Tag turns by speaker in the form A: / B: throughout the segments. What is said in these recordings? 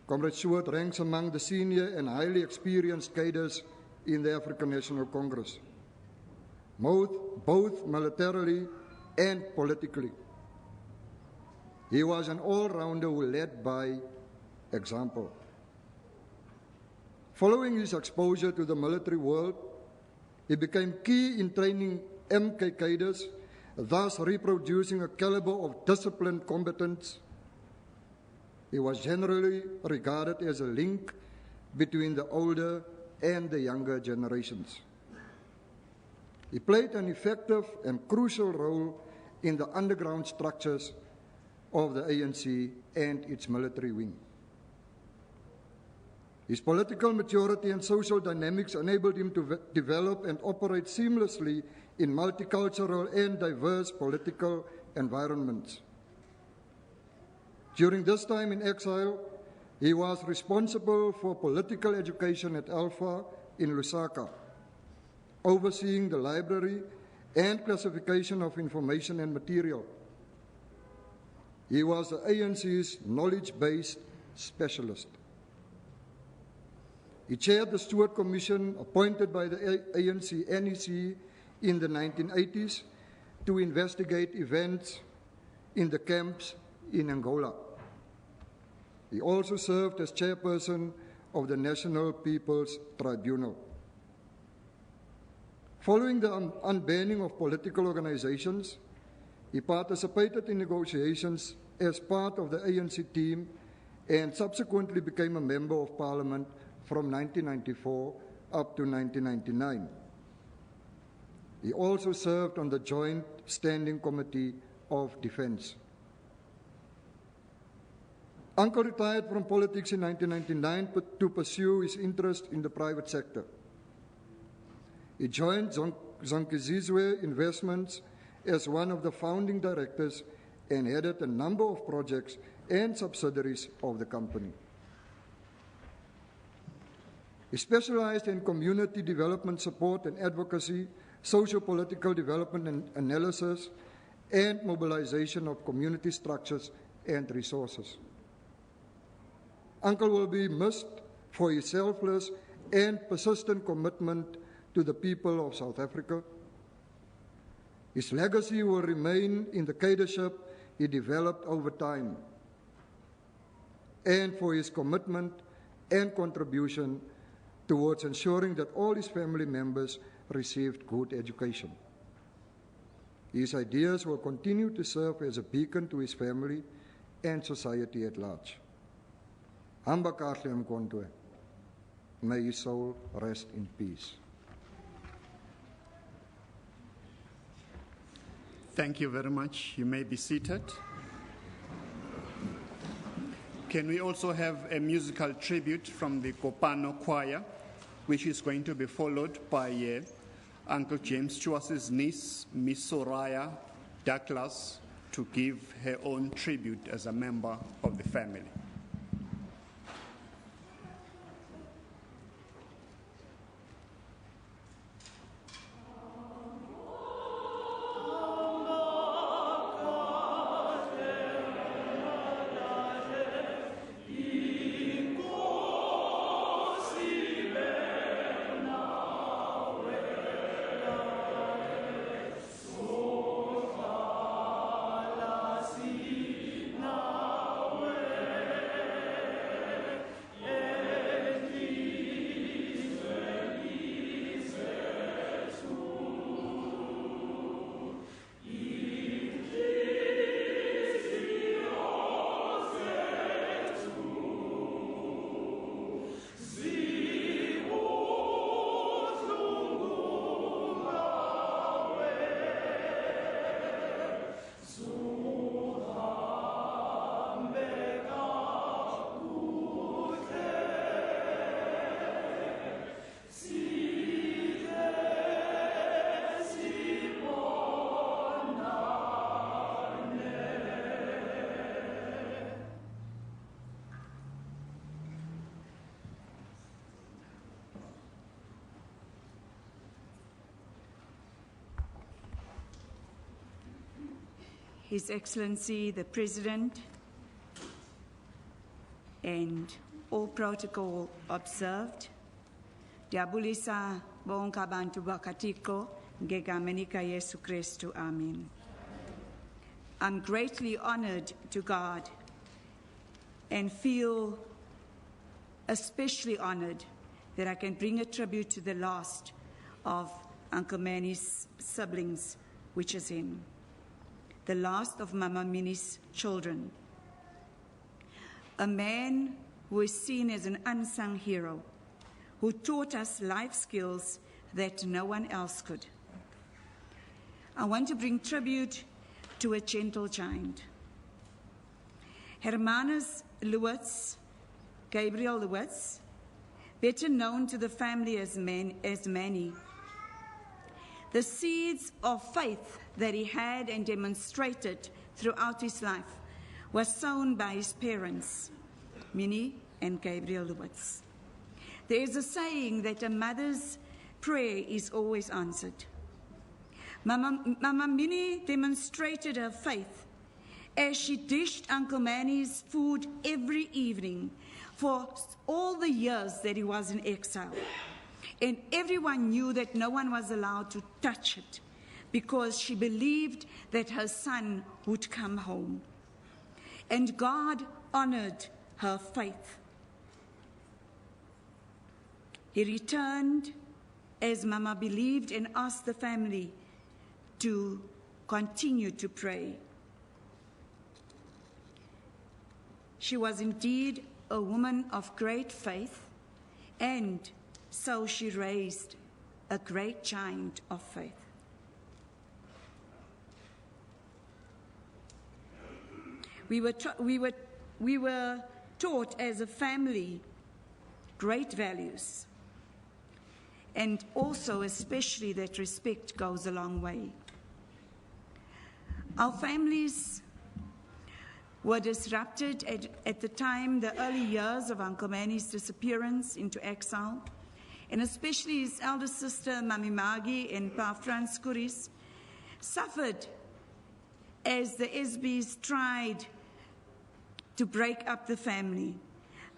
A: Comrade Stewart ranks among the senior and highly experienced cadres in the African National Congress, both militarily and politically. He was an all-rounder who led by example. Following his exposure to the military world, he became key in training MK cadres, thus reproducing a caliber of disciplined combatants. He was generally regarded as a link between the older and the younger generations. He played an effective and crucial role in the underground structures of the ANC and its military wing. His political maturity and social dynamics enabled him to develop and operate seamlessly in multicultural and diverse political environments. During this time in exile, he was responsible for political education at Alpha in Lusaka, overseeing the library and classification of information and material. He was the ANC's knowledge-based specialist. He chaired the Stewart Commission appointed by the ANC NEC in the 1980s to investigate events in the camps in Angola. He also served as chairperson of the National People's Tribunal. Following the unbanning of political organizations, he participated in negotiations as part of the ANC team and subsequently became a member of Parliament from 1994 up to 1999. He also served on the Joint Standing Committee of Defence. Uncle retired from politics in 1999 to pursue his interest in the private sector. He joined Zonkizizwe Investments as one of the founding directors and headed a number of projects and subsidiaries of the company. He specialized in community development support and advocacy, socio-political development and analysis, and mobilization of community structures and resources. Uncle will be missed for his selfless and persistent commitment to the people of South Africa. His legacy will remain in the cadreship he developed over time, and for his commitment and contribution towards ensuring that all his family members received good education. His ideas will continue to serve as a beacon to his family and society at large. Hamba kahle mkontwe. May his soul rest in peace.
B: Thank you very much. You may be seated. Can we also have a musical tribute from the Kopano Choir, which is going to be followed by Uncle James Stewart's niece, Miss Soraya Douglas, to give her own tribute as a member of the family.
C: His Excellency the President and all protocol observed. Diabulisa bonke abantu bakaThixo ngegama lika Yesu Kristu. Amen. I'm greatly honored to God and feel especially honored that I can bring a tribute to the last of Uncle Manny's siblings, which is him, the last of Mama Minnie's children. A man who is seen as an unsung hero, who taught us life skills that no one else could. I want to bring tribute to a gentle giant. Hermanus Loots, Gabriel Loots, better known to the family as Manny. The seeds of faith that he had and demonstrated throughout his life was sown by his parents, Minnie and Gabriel Loots. There is a saying that a mother's prayer is always answered. Mama Minnie demonstrated her faith as she dished Uncle Manny's food every evening for all the years that he was in exile. And everyone knew that no one was allowed to touch it because she believed that her son would come home. And God honored her faith. He returned as Mama believed and asked the family to continue to pray. She was indeed a woman of great faith, and so she raised a great giant of faith. We were taught as a family great values, and also especially that respect goes a long way. Our families were disrupted at the time, the early years of Uncle Manny's disappearance into exile, and especially his elder sister, Mami Magi, and Pa Frans Kuris, suffered as the SBs tried to break up the family.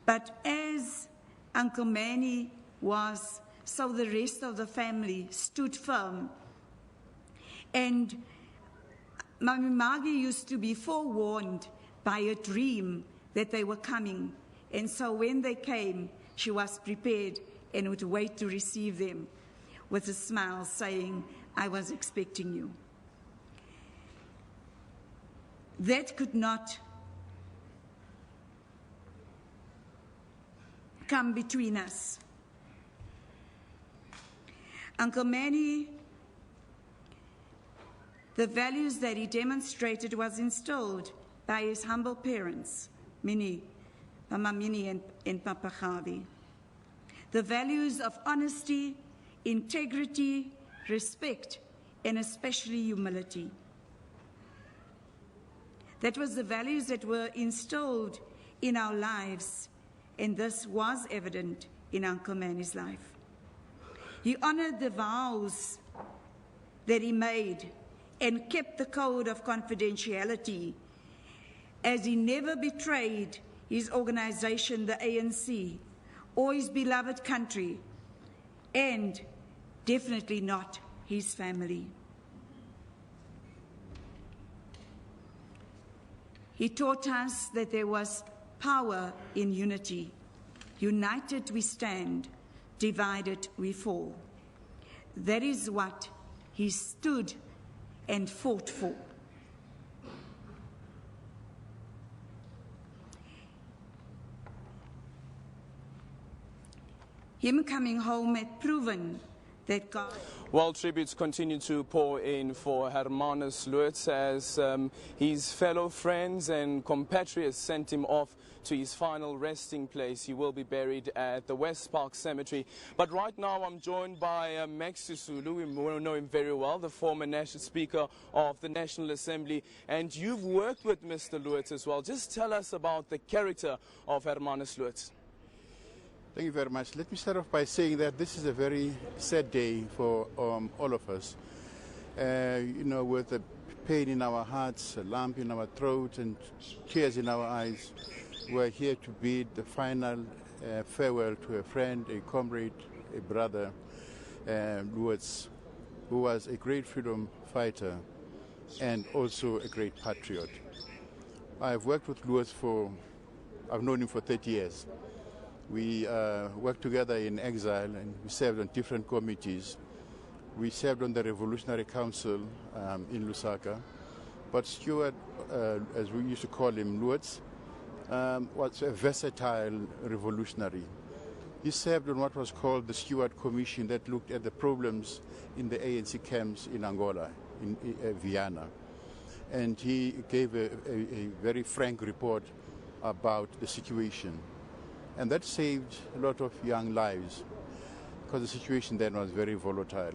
C: But as Uncle Manny was, so the rest of the family stood firm. And Mami Magi used to be forewarned by a dream that they were coming. And so when they came, she was prepared and would wait to receive them with a smile saying, "I was expecting you." That could not come between us. Uncle Manny, the values that he demonstrated was instilled by his humble parents, Minnie, Mama Minnie and Papa Javi. The values of honesty, integrity, respect, and especially humility. That was the values that were instilled in our lives, and this was evident in Uncle Manny's life. He honored the vows that he made and kept the code of confidentiality, as he never betrayed his organization, the ANC, or his beloved country, and definitely not his family. He taught us that there was power in unity. United we stand, divided we fall. That is what he stood and fought for. Him coming home had proven that God...
D: Well, tributes continue to pour in for Hermanus Loots as his fellow friends and compatriots sent him off to his final resting place. He will be buried at the West Park Cemetery. But right now I'm joined by Max Sisulu. We know him very well, the former National Speaker of the National Assembly. And you've worked with Mr. Loots as well. Just tell us about the character of Hermanus Loots.
E: Thank you very much. Let me start off by saying that this is a very sad day for all of us. You know, with a pain in our hearts, a lump in our throat, and tears in our eyes, We're here to bid the final farewell to a friend, a comrade, a brother, Loots, who was a great freedom fighter and also a great patriot. I've worked with Loots I've known him for 30 years. We worked together in exile and we served on different committees. We served on the Revolutionary Council in Lusaka. But Stuart, as we used to call him, Loots, was a versatile revolutionary. He served on what was called the Stuart Commission that looked at the problems in the ANC camps in Angola, in Vienna. And he gave a very frank report about the situation. And that saved a lot of young lives because the situation then was very volatile.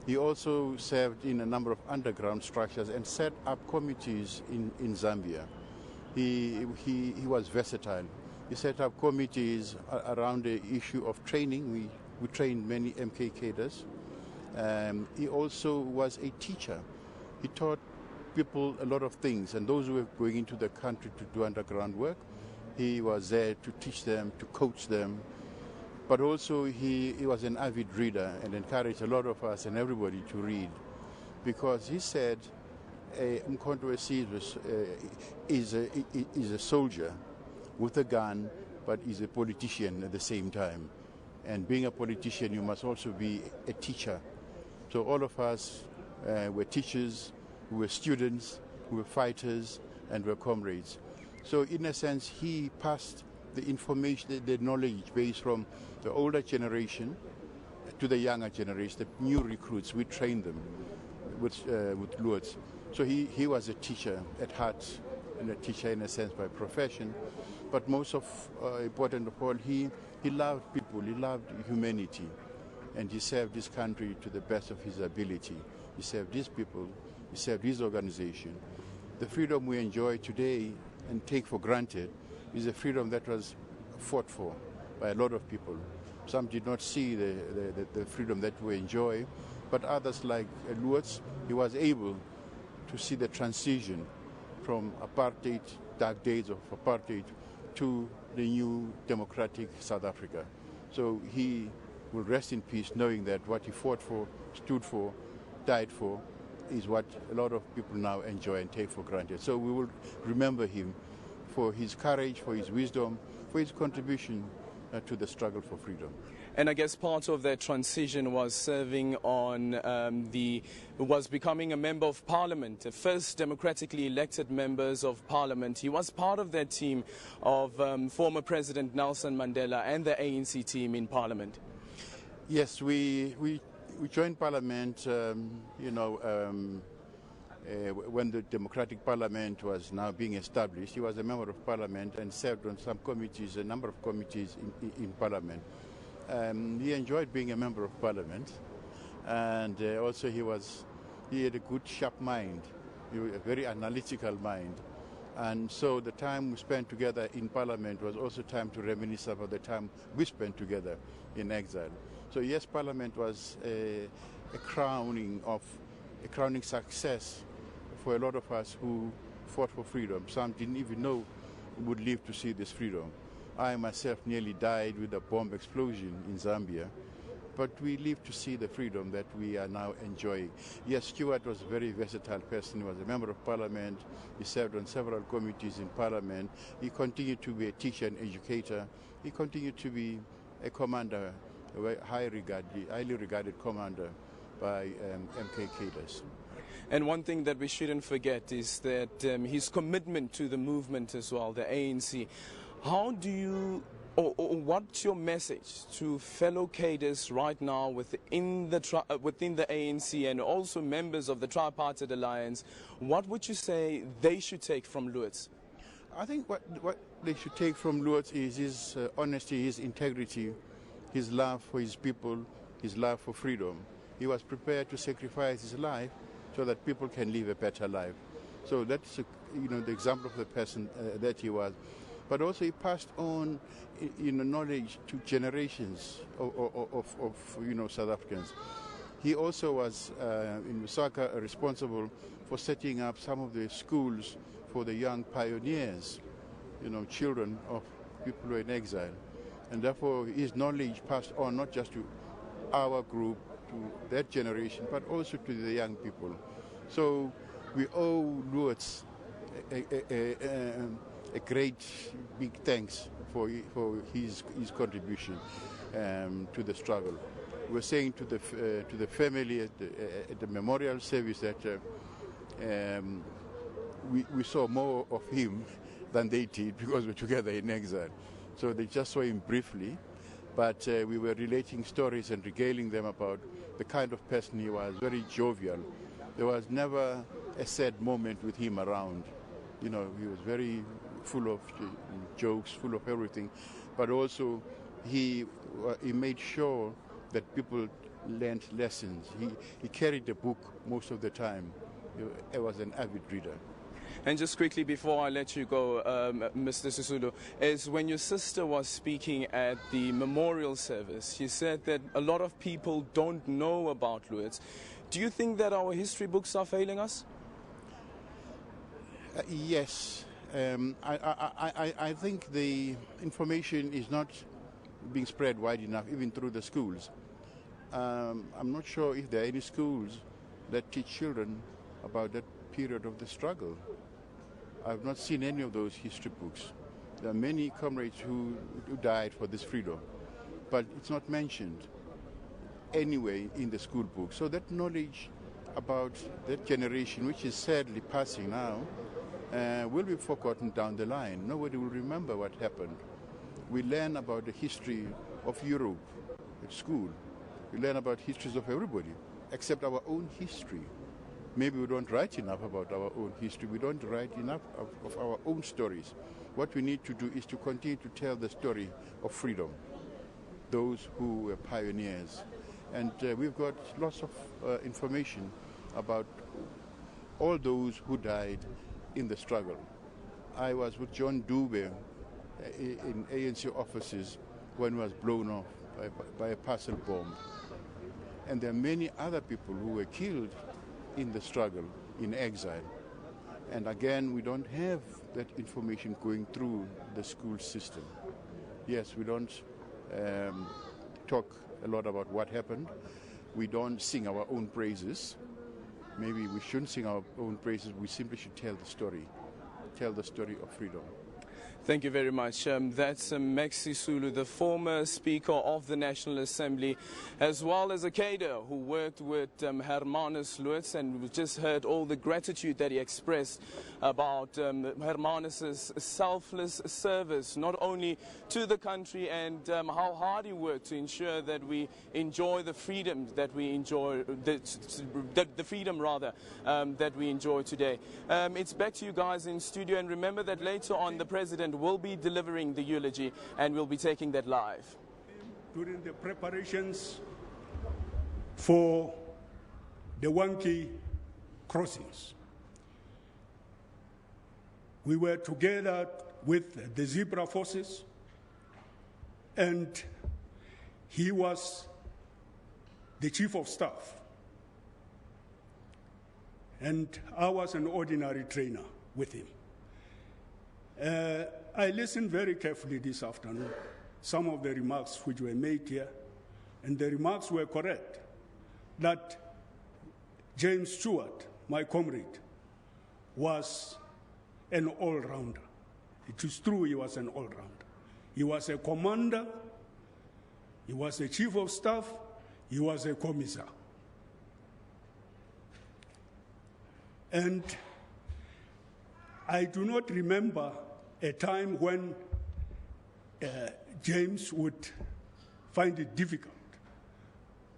E: He also served in a number of underground structures and set up committees in Zambia. He was versatile. He set up committees around the issue of training. We trained many MK cadres. He also was a teacher. He taught people a lot of things, and those who were going into the country to do underground work, he was there to teach them, to coach them. But also he was an avid reader and encouraged a lot of us and everybody to read, because he said Mkhonto is a soldier with a gun, but is a politician at the same time. And being a politician, you must also be a teacher. So all of us were teachers, we were students, we were fighters, and we were comrades. So in a sense, he passed the information, the knowledge base from the older generation to the younger generation, the new recruits. We trained them with Loots. So he was a teacher at heart, and a teacher in a sense by profession. But most important of all, he loved people, he loved humanity, and he served this country to the best of his ability. He served his people, he served his organization. The freedom we enjoy today and take for granted is a freedom that was fought for by a lot of people. Some did not see the freedom that we enjoy, but others like Loots, he was able to see the transition from apartheid, dark days of apartheid, to the new democratic South Africa. So he will rest in peace knowing that what he fought for, stood for, died for, is what a lot of people now enjoy and take for granted. So we will remember him for his courage, for his wisdom, for his contribution to the struggle for freedom.
D: And I guess part of that transition was serving on was becoming a member of parliament, the first democratically elected members of parliament. He was part of that team of former President Nelson Mandela and the ANC team in parliament.
E: Yes, we joined parliament, when the democratic parliament was now being established. He was a member of parliament and served on some committees, a number of committees in parliament. He enjoyed being a member of parliament, and also he had a good, sharp mind, a very analytical mind. And so the time we spent together in parliament was also time to reminisce about the time we spent together in exile. So yes, parliament was a crowning success for a lot of us who fought for freedom. Some didn't even know we would live to see this freedom. I myself nearly died with a bomb explosion in Zambia, but we lived to see the freedom that we are now enjoying. Yes, Stuart was a very versatile person. He was a member of parliament. He served on several committees in parliament. He continued to be a teacher and educator. He continued to be a commander, a highly regarded commander by MK cadres.
D: And one thing that we shouldn't forget is that his commitment to the movement as well, the ANC. How do you, or what's your message to fellow cadres right now within the ANC and also members of the Tripartite Alliance? What would you say they should take from Loots?
E: I think what they should take from Loots is his honesty, his integrity, his love for his people, his love for freedom. He was prepared to sacrifice his life so that people can live a better life. So that's the example of the person that he was. But also he passed on knowledge to generations of South Africans. He also was in Lusaka responsible for setting up some of the schools for the young pioneers children of people who are in exile. And therefore, his knowledge passed on not just to our group, to that generation, but also to the young people. So we owe Loots a great big thanks for his contribution to the struggle. We're saying to the family at the memorial service that we saw more of him than they did because we're together in exile. So they just saw him briefly, but we were relating stories and regaling them about the kind of person he was, very jovial. There was never a sad moment with him around. He was very full of jokes, full of everything, but also he made sure that people learned lessons. He carried the book most of the time. He was an avid reader.
D: And just quickly before I let you go, Mr. Sisulu, is when your sister was speaking at the memorial service, she said that a lot of people don't know about Loots. Do you think that our history books are failing us?
E: Yes. I think the information is not being spread wide enough, even through the schools. I'm not sure if there are any schools that teach children about that period of the struggle. I've not seen any of those history books. There are many comrades who died for this freedom, but it's not mentioned anyway in the school book. So that knowledge about that generation, which is sadly passing now, will be forgotten down the line. Nobody will remember what happened. We learn about the history of Europe at school. We learn about histories of everybody, except our own history. Maybe we don't write enough about our own history. We don't write enough of our own stories. What we need to do is to continue to tell the story of freedom, those who were pioneers. And we've got lots of information about all those who died in the struggle. I was with John Dube in ANC offices when he was blown off by a parcel bomb. And there are many other people who were killed in the struggle, in exile. And again, we don't have that information going through the school system. Yes, we don't talk a lot about what happened. We don't sing our own praises. Maybe we shouldn't sing our own praises. We simply should tell the story of freedom.
D: Thank you very much. That's Maxi Sulu, the former Speaker of the National Assembly, as well as a cadre who worked with Hermanus Loots, and we just heard all the gratitude that he expressed about Hermanus's selfless service, not only to the country and how hard he worked to ensure that we enjoy the freedom that we enjoy, the freedom rather, that we enjoy today. It's back to you guys in studio, and remember that later on the President will be delivering the eulogy and we'll be taking that live.
F: During the preparations for the Wanki crossings, we were together with the Zebra forces, and he was the chief of staff, and I was an ordinary trainer with him. I listened very carefully this afternoon, some of the remarks which were made here, and the remarks were correct, that James Stewart, my comrade, was an all-rounder. It is true he was an all-rounder. He was a commander, he was a chief of staff, he was a commissar. And I do not remember a time when James would find it difficult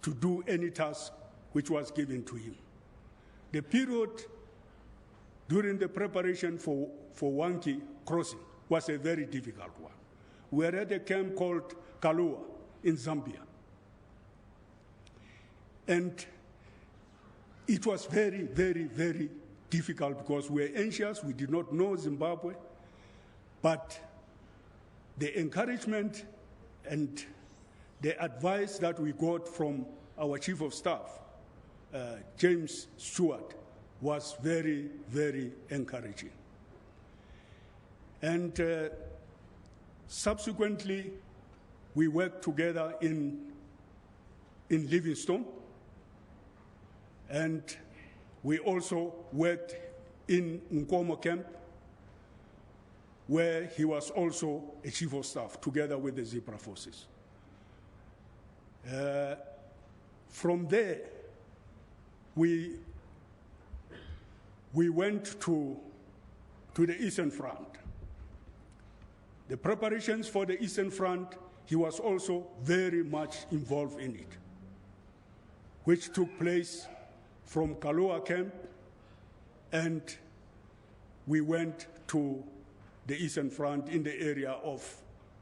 F: to do any task which was given to him. The period during the preparation for Wanki crossing was a very difficult one. We were at a camp called Kalua in Zambia. And it was very, very, very difficult because we were anxious. We did not know Zimbabwe. But the encouragement and the advice that we got from our chief of staff, James Stewart, was very, very encouraging. And subsequently, we worked together in Livingstone, and we also worked in Nkomo camp, where he was also a chief of staff, together with the Zebra forces. From there, we went to the Eastern Front. The preparations for the Eastern Front, he was also very much involved in it, which took place from Kaloa camp, and we went to the Eastern Front in the area of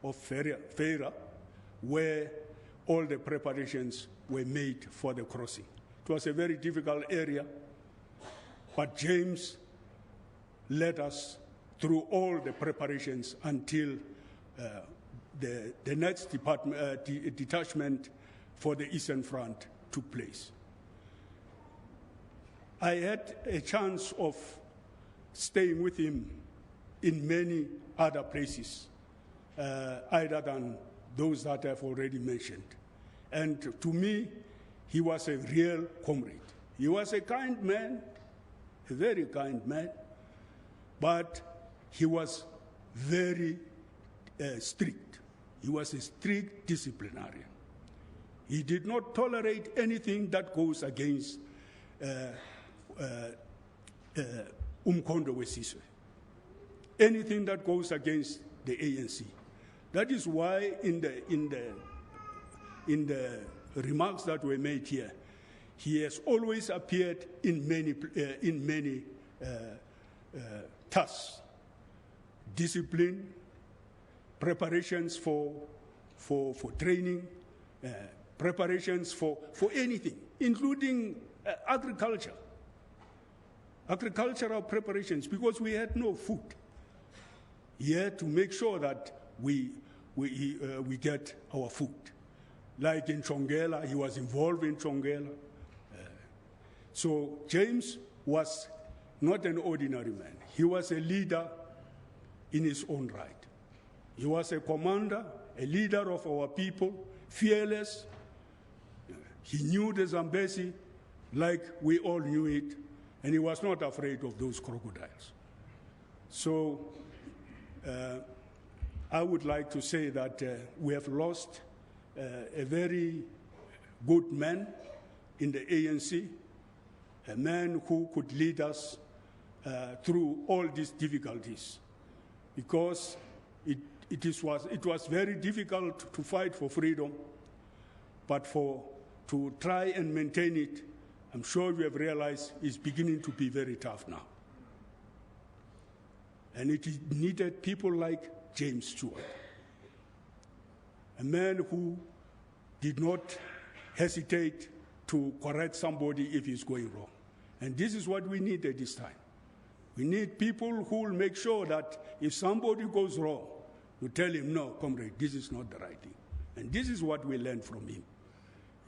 F: Feira, where all the preparations were made for the crossing. It was a very difficult area, but James led us through all the preparations until the next detachment for the Eastern Front took place. I had a chance of staying with him in many other places, other than those that I've already mentioned. And to me, he was a real comrade. He was a kind man, a very kind man, but he was very strict. He was a strict disciplinarian. He did not tolerate anything that goes against Umkhonto weSizwe, anything that goes against the ANC. That is why in the remarks that were made here, he has always appeared in many tasks, discipline, preparations for training, preparations for anything, including agricultural preparations, because we had no food. He had to make sure that we get our food. Like in Chongela, he was involved in Chongela. So James was not an ordinary man. He was a leader in his own right. He was a commander, a leader of our people, fearless. He knew the Zambezi like we all knew it, and he was not afraid of those crocodiles. So I would like to say that we have lost a very good man in the ANC, a man who could lead us through all these difficulties, because it was very difficult to fight for freedom, but to try and maintain it, I'm sure you have realized, is beginning to be very tough now. And it needed people like James Stewart, a man who did not hesitate to correct somebody if he's going wrong. And this is what we need at this time. We need people who will make sure that if somebody goes wrong, you tell him, no, comrade, this is not the right thing. And this is what we learned from him.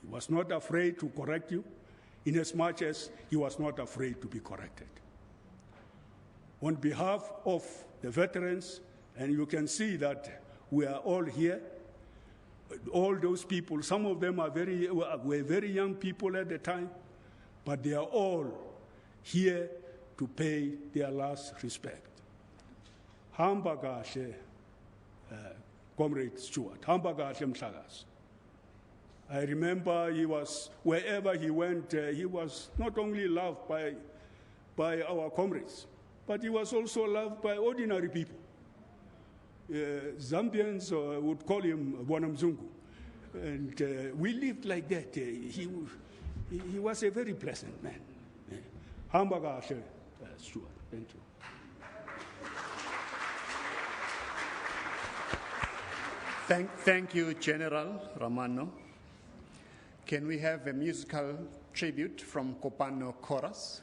F: He was not afraid to correct you, inasmuch as he was not afraid to be corrected. On behalf of the veterans, and you can see that we are all here, all those people, some of them were very young people at the time, but they are all here to pay their last respect. Hamba kahle, Comrade Stewart, hamba kahle Mhlakazi. I remember wherever he went, he was not only loved by our comrades, but he was also loved by ordinary people. Zambians would call him Bwana Mzungu. And we lived like that. He was a very pleasant man. Hamba kahle, Stewart. Thank you.
B: Thank you, General Ramano. Can we have a musical tribute from Kopano Chorus?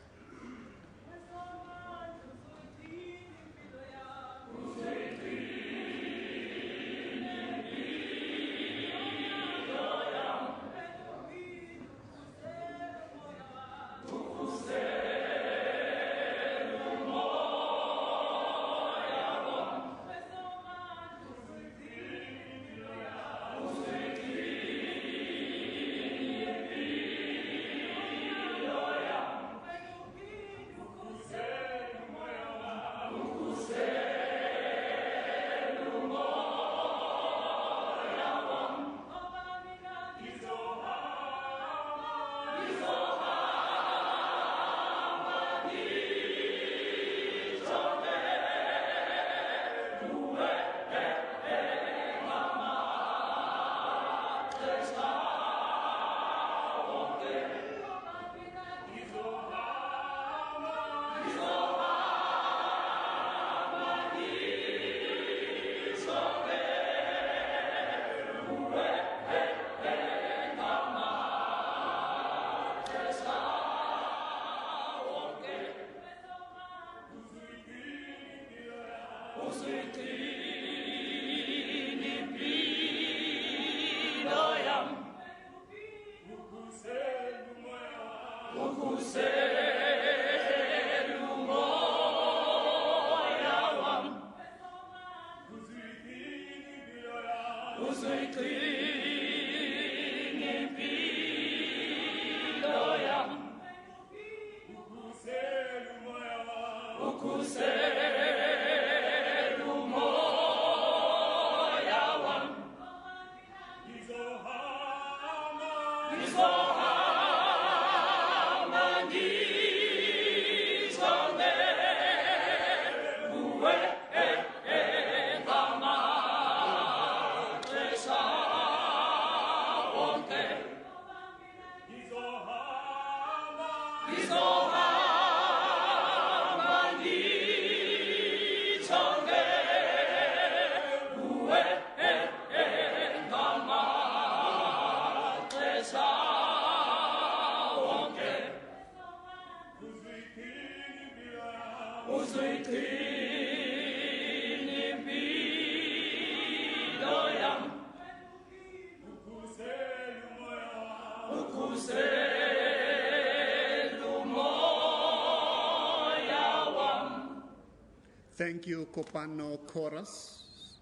B: Thank you, Kopano Chorus.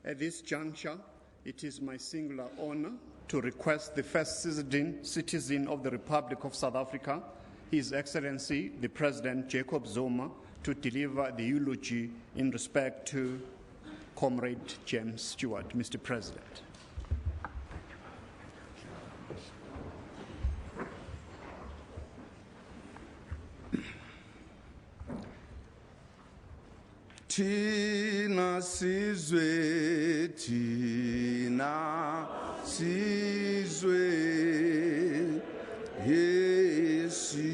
B: At this juncture, it is my singular honor to request the first citizen of the Republic of South Africa, His Excellency, the President Jacob Zuma, to deliver the eulogy in respect to Comrade James Stewart. Mr. President.
G: Tina sizwe, Yesi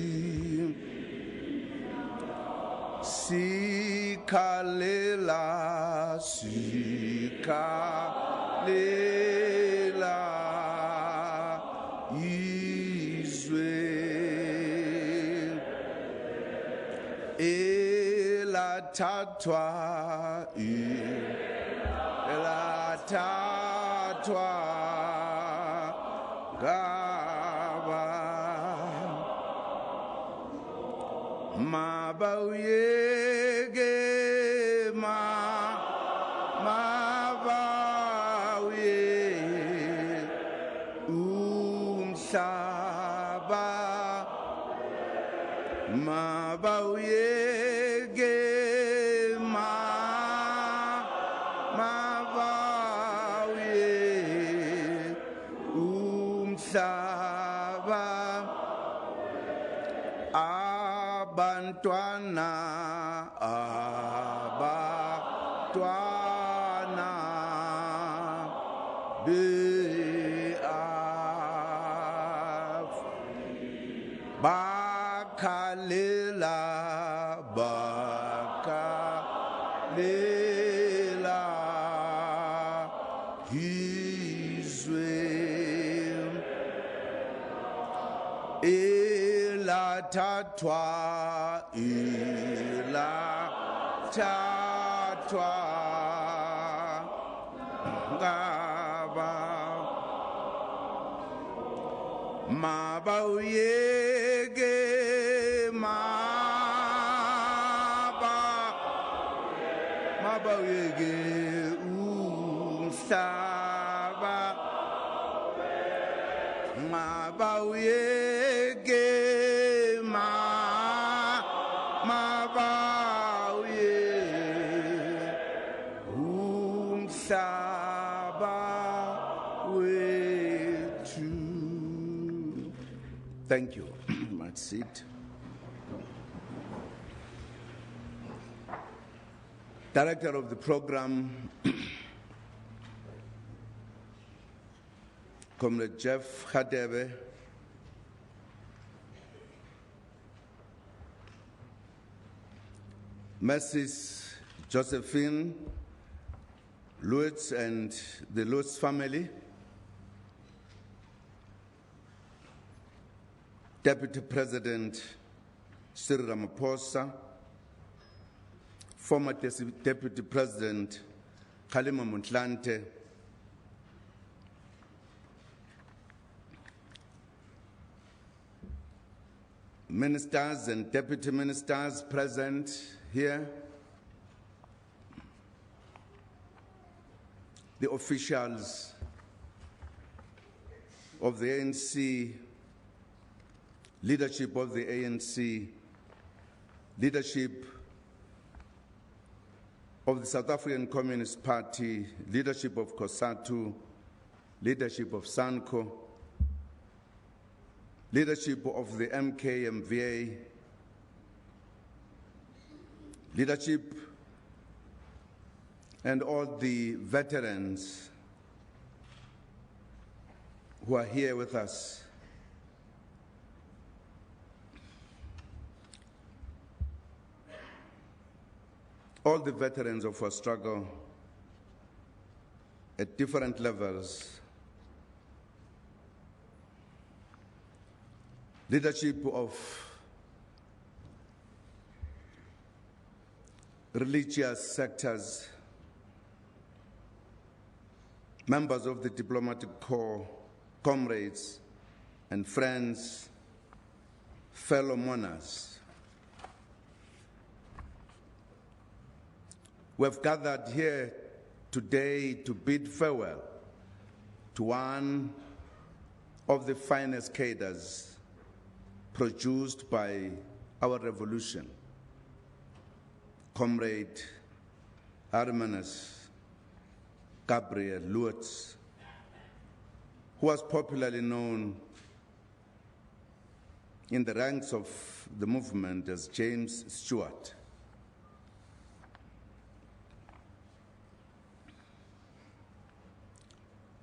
G: Sikalela, Izwe Elatatwa Gaba Mabauyege Mabauye Umhlaba Mabauyege Mabauye Umhlaba Abantwana Bakalela Izwe Elatatwa Ngaba Mabauyege Mabauyege Umhlaba Mabauyege Mabauye Umhlaba wethu. Thank you. Might sit. Director of the program, Comrade Jeff Hadebe, Mrs. Josephine Loots and the Loots family, Deputy President Cyril Ramaphosa, former Deputy President Kgalema Motlanthe, ministers and deputy ministers present here, the officials of the ANC, leadership of the ANC, leadership of the South African Communist Party, leadership of COSATU, leadership of SANCO, leadership of the MKMVA, leadership and all the veterans who are here with us. All the veterans of our struggle at different levels, leadership of religious sectors, members of the diplomatic corps, comrades and friends, fellow mourners. We have gathered here today to bid farewell to one of the finest cadres produced by our revolution, Comrade Hermanus Loots, who was popularly known in the ranks of the movement as James Stewart.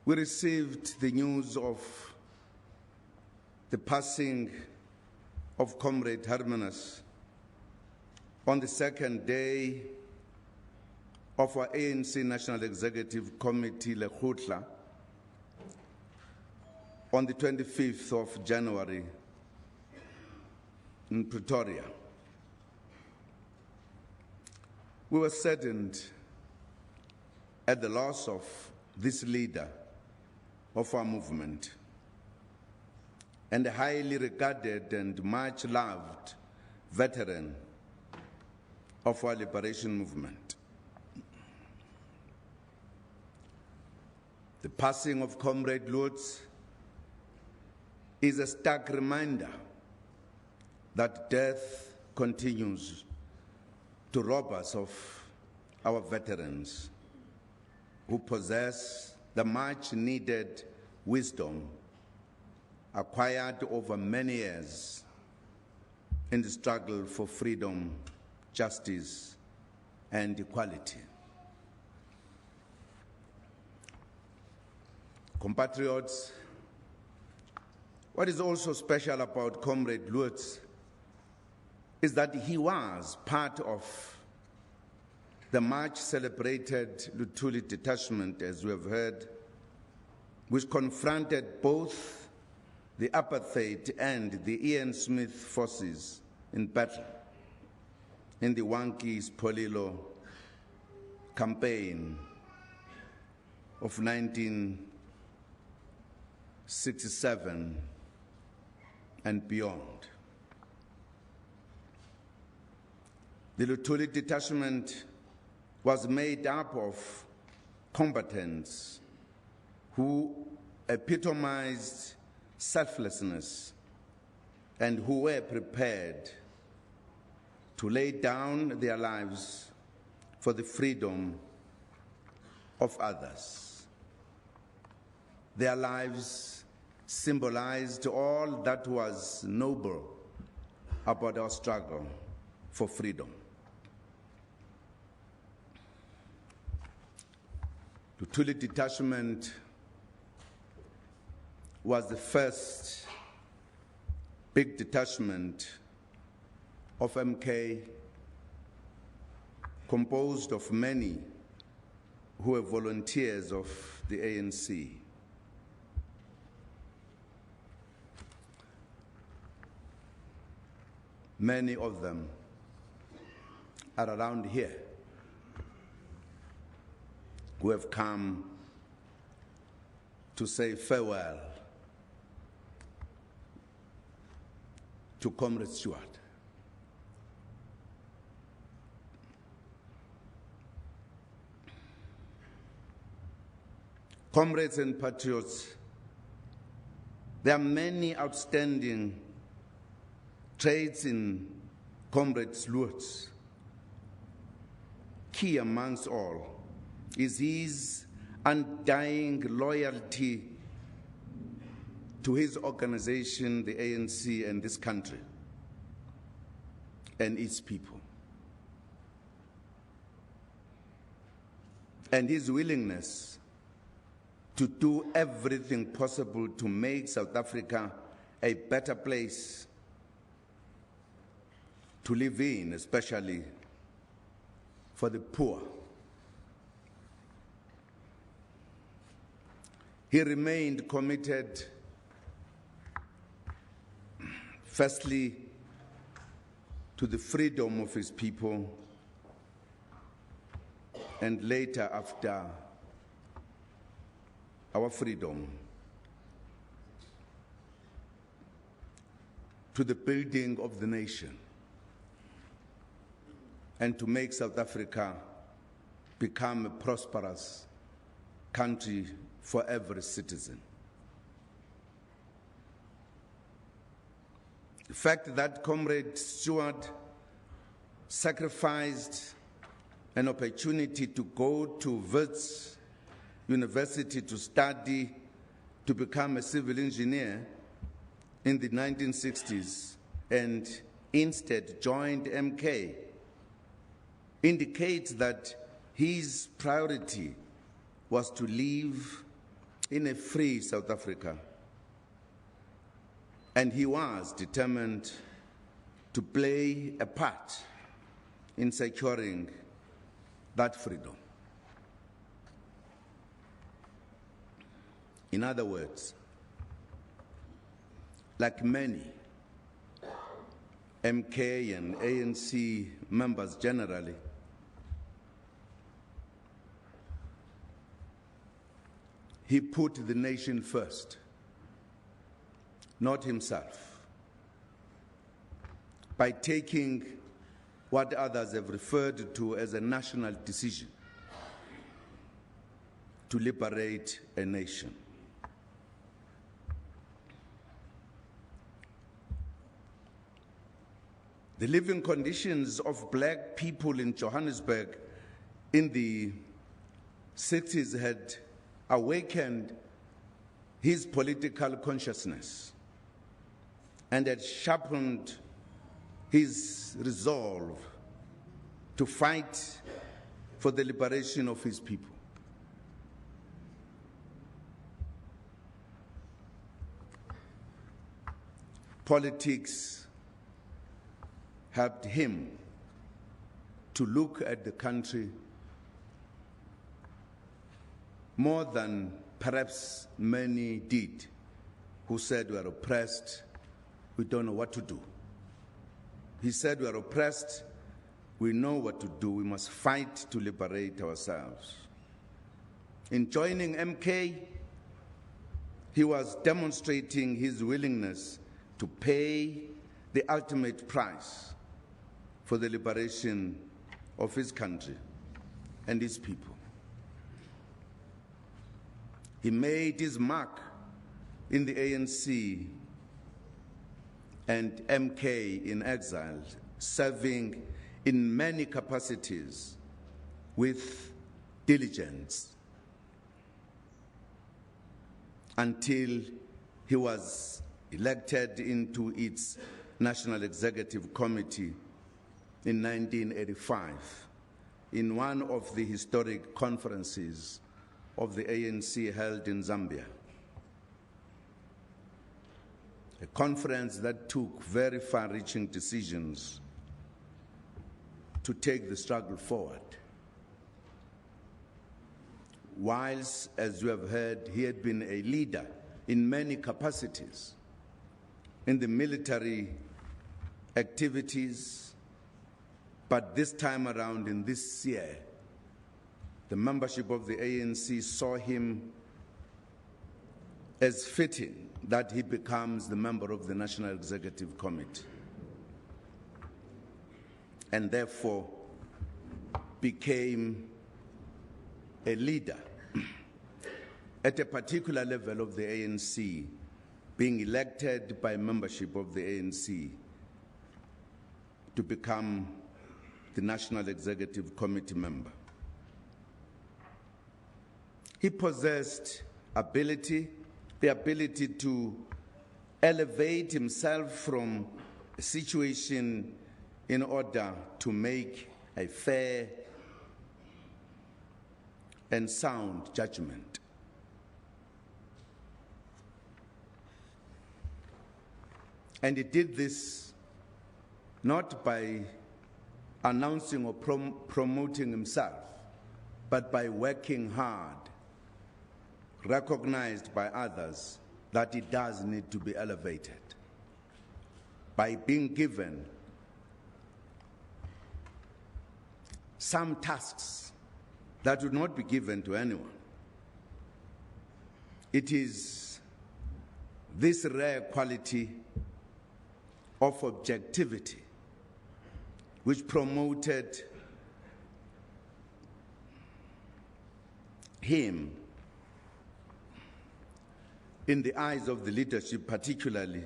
G: We received the news of the passing of Comrade Hermanus on the second day of our ANC National Executive Committee Lekgotla on the 25th of January in Pretoria. We were saddened at the loss of this leader of our movement and a highly regarded and much loved veteran of our liberation movement. The passing of Comrade Loots is a stark reminder that death continues to rob us of our veterans who possess the much needed wisdom acquired over many years in the struggle for freedom, justice, and equality. Compatriots, what is also special about Comrade Loots is that he was part of the much celebrated Luthuli detachment, as we have heard, which confronted both the apartheid and the Ian Smith forces in battle in the Wankies Polilo campaign of 1967 and beyond. The Luthuli detachment was made up of combatants who epitomized selflessness and who were prepared to lay down their lives for the freedom of others. Their lives symbolized all that was noble about our struggle for freedom. The Luthuli detachment was the first big detachment of MK, composed of many who were volunteers of the ANC. Many of them are around here who have come to say farewell to Comrade Stewart. Comrades and patriots, there are many outstanding traits in Comrade Loots. Key amongst all is his undying loyalty to his organization, the ANC, and this country and its people. And his willingness to do everything possible to make South Africa a better place to live in, especially for the poor. He remained committed, firstly, to the freedom of his people, and later, after our freedom, to the building of the nation, and to make South Africa become a prosperous country for every citizen. The fact that Comrade Stewart sacrificed an opportunity to go to Wits University to study to become a civil engineer in the 1960s and instead joined MK indicates that his priority was to live in a free South Africa. And he was determined to play a part in securing that freedom. In other words, like many MK and ANC members generally, he put the nation first, not himself, by taking what others have referred to as a national decision to liberate a nation. The living conditions of black people in Johannesburg in the 60s had awakened his political consciousness and had sharpened his resolve to fight for the liberation of his people. Politics helped him to look at the country more than perhaps many did who said we are oppressed, we don't know what to do. He said we are oppressed, we know what to do, we must fight to liberate ourselves. In joining MK, he was demonstrating his willingness to pay the ultimate price for the liberation of his country and his people. He made his mark in the ANC and MK in exile, serving in many capacities with diligence until he was elected into its National Executive Committee in 1985 in one of the historic conferences of the ANC held in Zambia. A conference that took very far-reaching decisions to take the struggle forward. Whilst, as you have heard, he had been a leader in many capacities in the military activities, but this time around in this year, the membership of the ANC saw him as fitting that he becomes the member of the National Executive Committee, and therefore became a leader at a particular level of the ANC, being elected by membership of the ANC to become the National Executive Committee member. He possessed the ability to elevate himself from a situation in order to make a fair and sound judgment. And he did this not by announcing or promoting himself, but by working hard, recognized by others that he does need to be elevated, by being given some tasks that would not be given to anyone. It is this rare quality of objectivity which promoted him in the eyes of the leadership, particularly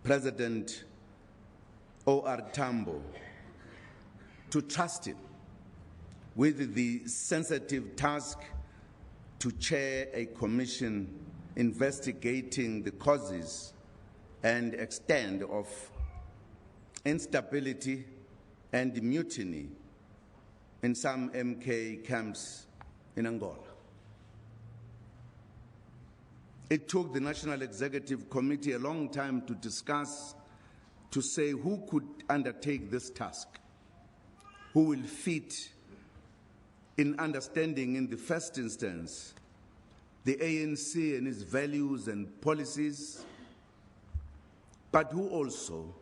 G: President O.R. Tambo, to trust him with the sensitive task to chair a commission investigating the causes and extent of instability and mutiny in some MK camps in Angola. It took the National Executive Committee a long time to discuss, to say who could undertake this task, who will fit in understanding in the first instance the ANC and its values and policies, but who also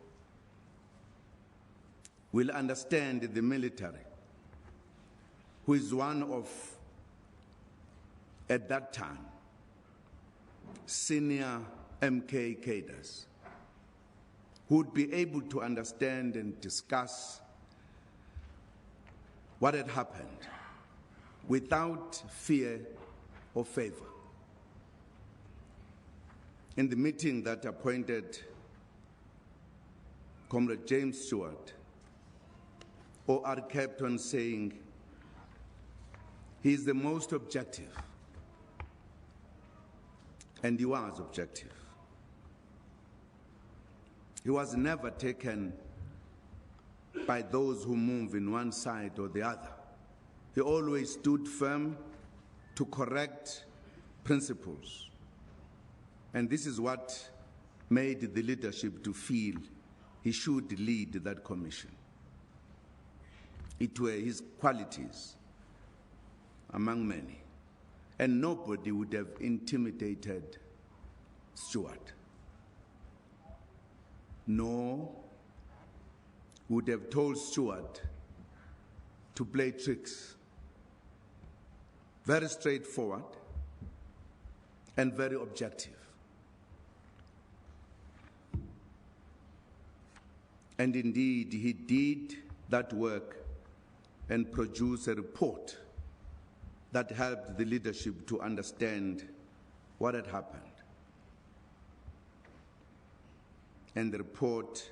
G: will understand the military, who is one of, at that time, senior MK cadres, who would be able to understand and discuss what had happened without fear or favor. In the meeting that appointed Comrade James Stewart, OR kept on saying he is the most objective, and he was objective. He was never taken by those who move in one side or the other. He always stood firm to correct principles. And this is what made the leadership to feel he should lead that commission. It were his qualities, among many. And nobody would have intimidated Stewart, nor would have told Stewart to play tricks. Very straightforward and very objective. And indeed, he did that work and produced a report that helped the leadership to understand what had happened. And the report,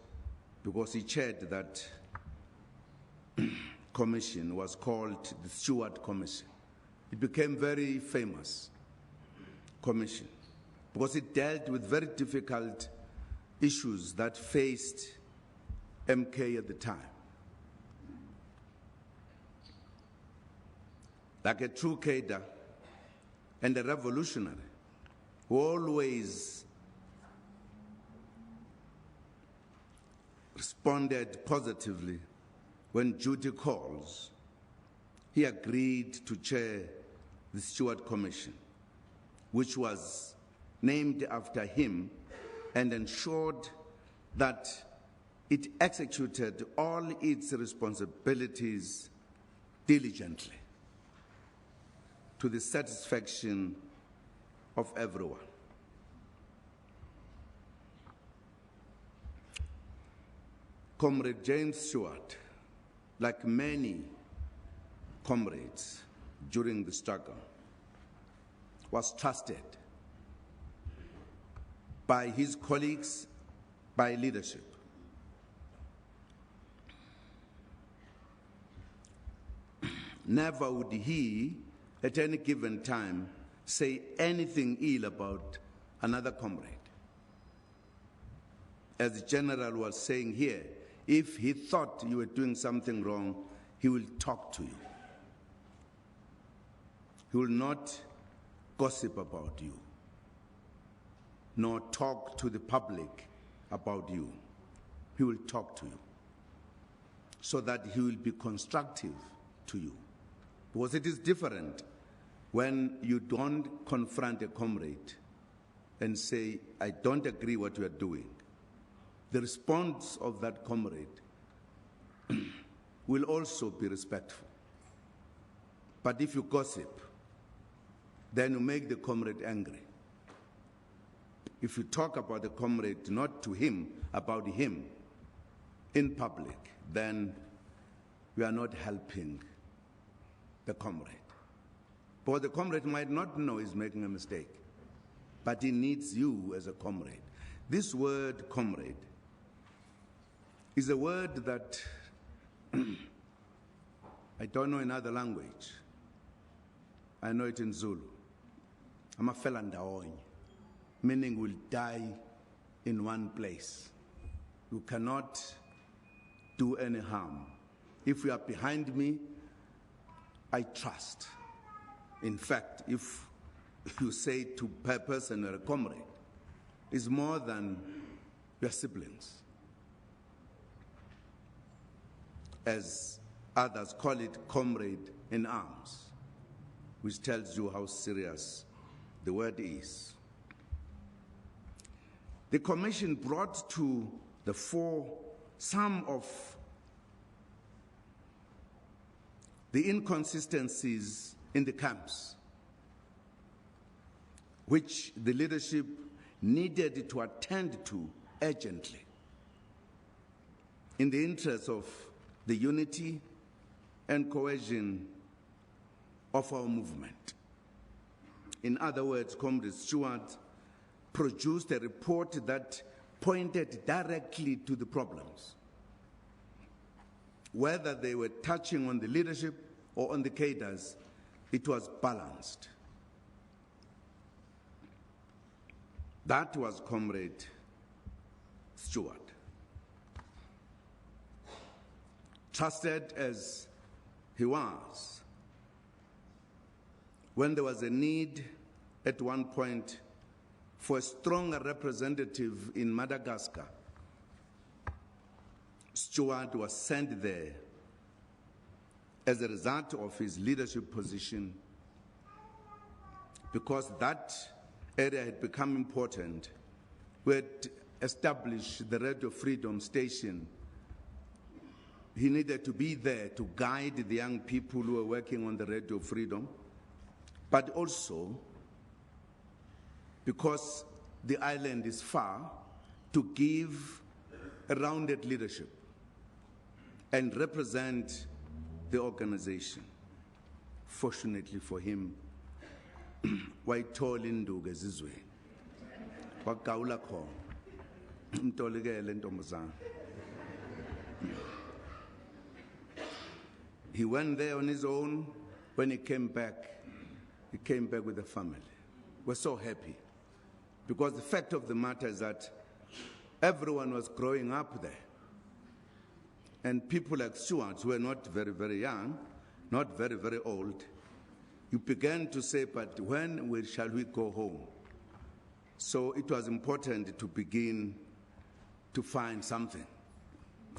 G: because he chaired that commission, was called the Stewart Commission. It became very famous commission because it dealt with very difficult issues that faced MK at the time. Like a true cadre and a revolutionary who always responded positively when duty calls, he agreed to chair the Stewart Commission, which was named after him and ensured that it executed all its responsibilities diligently to the satisfaction of everyone. Comrade James Stewart, like many comrades during the struggle, was trusted by his colleagues, by leadership. Never would he, at any given time, say anything ill about another comrade. As the general was saying here, if he thought you were doing something wrong, he will talk to you. He will not gossip about you, nor talk to the public about you. He will talk to you so that he will be constructive to you. Because it is different when you don't confront a comrade and say, I don't agree what you are doing. The response of that comrade will also be respectful. But if you gossip, then you make the comrade angry. If you talk about the comrade, not to him, about him in public, then you are not helping the comrade. But the comrade might not know he's making a mistake, but he needs you as a comrade. This word, comrade, is a word that I don't know in other language. I know it in Zulu. Amafela ndawonye, meaning we'll die in one place. You cannot do any harm. If you are behind me, I trust. In fact, if you say to a person or a comrade, it's more than your siblings. As others call it, comrade in arms, which tells you how serious the word is. The commission brought to the fore some of the inconsistencies in the camps, which the leadership needed to attend to urgently in the interest of the unity and cohesion of our movement. In other words, Comrade Stewart produced a report that pointed directly to the problems. Whether they were touching on the leadership or on the cadres, it was balanced. That was Comrade Stewart. Trusted as he was, when there was a need at one point for a stronger representative in Madagascar, Stewart was sent there as a result of his leadership position, because that area had become important. We had established the Radio Freedom station. He needed to be there to guide the young people who were working on the Radio Freedom, but also because the island is far, to give a rounded leadership and represent the organization. Fortunately for him, wayithola induku ezizweni wagawula khona umtolikele ntombazana. He went there on his own. When he came back with the family. We're so happy, because the fact of the matter is that everyone was growing up there. And people like Stewart, who were not very, very young, not very, very old, you began to say, but when shall we go home? So it was important to begin to find something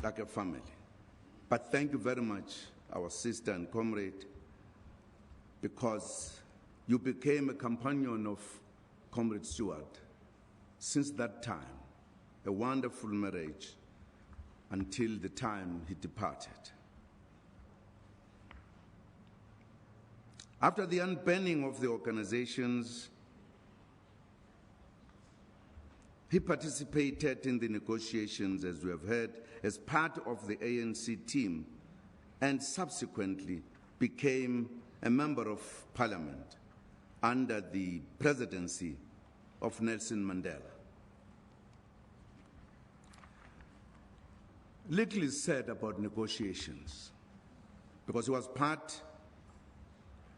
G: like a family. But thank you very much, our sister and comrade, because you became a companion of Comrade Stewart. Since that time, a wonderful marriage until the time he departed. After the unbanning of the organizations, he participated in the negotiations, as we have heard, as part of the ANC team, and subsequently became a member of parliament under the presidency of Nelson Mandela. Little is said about negotiations, because he was part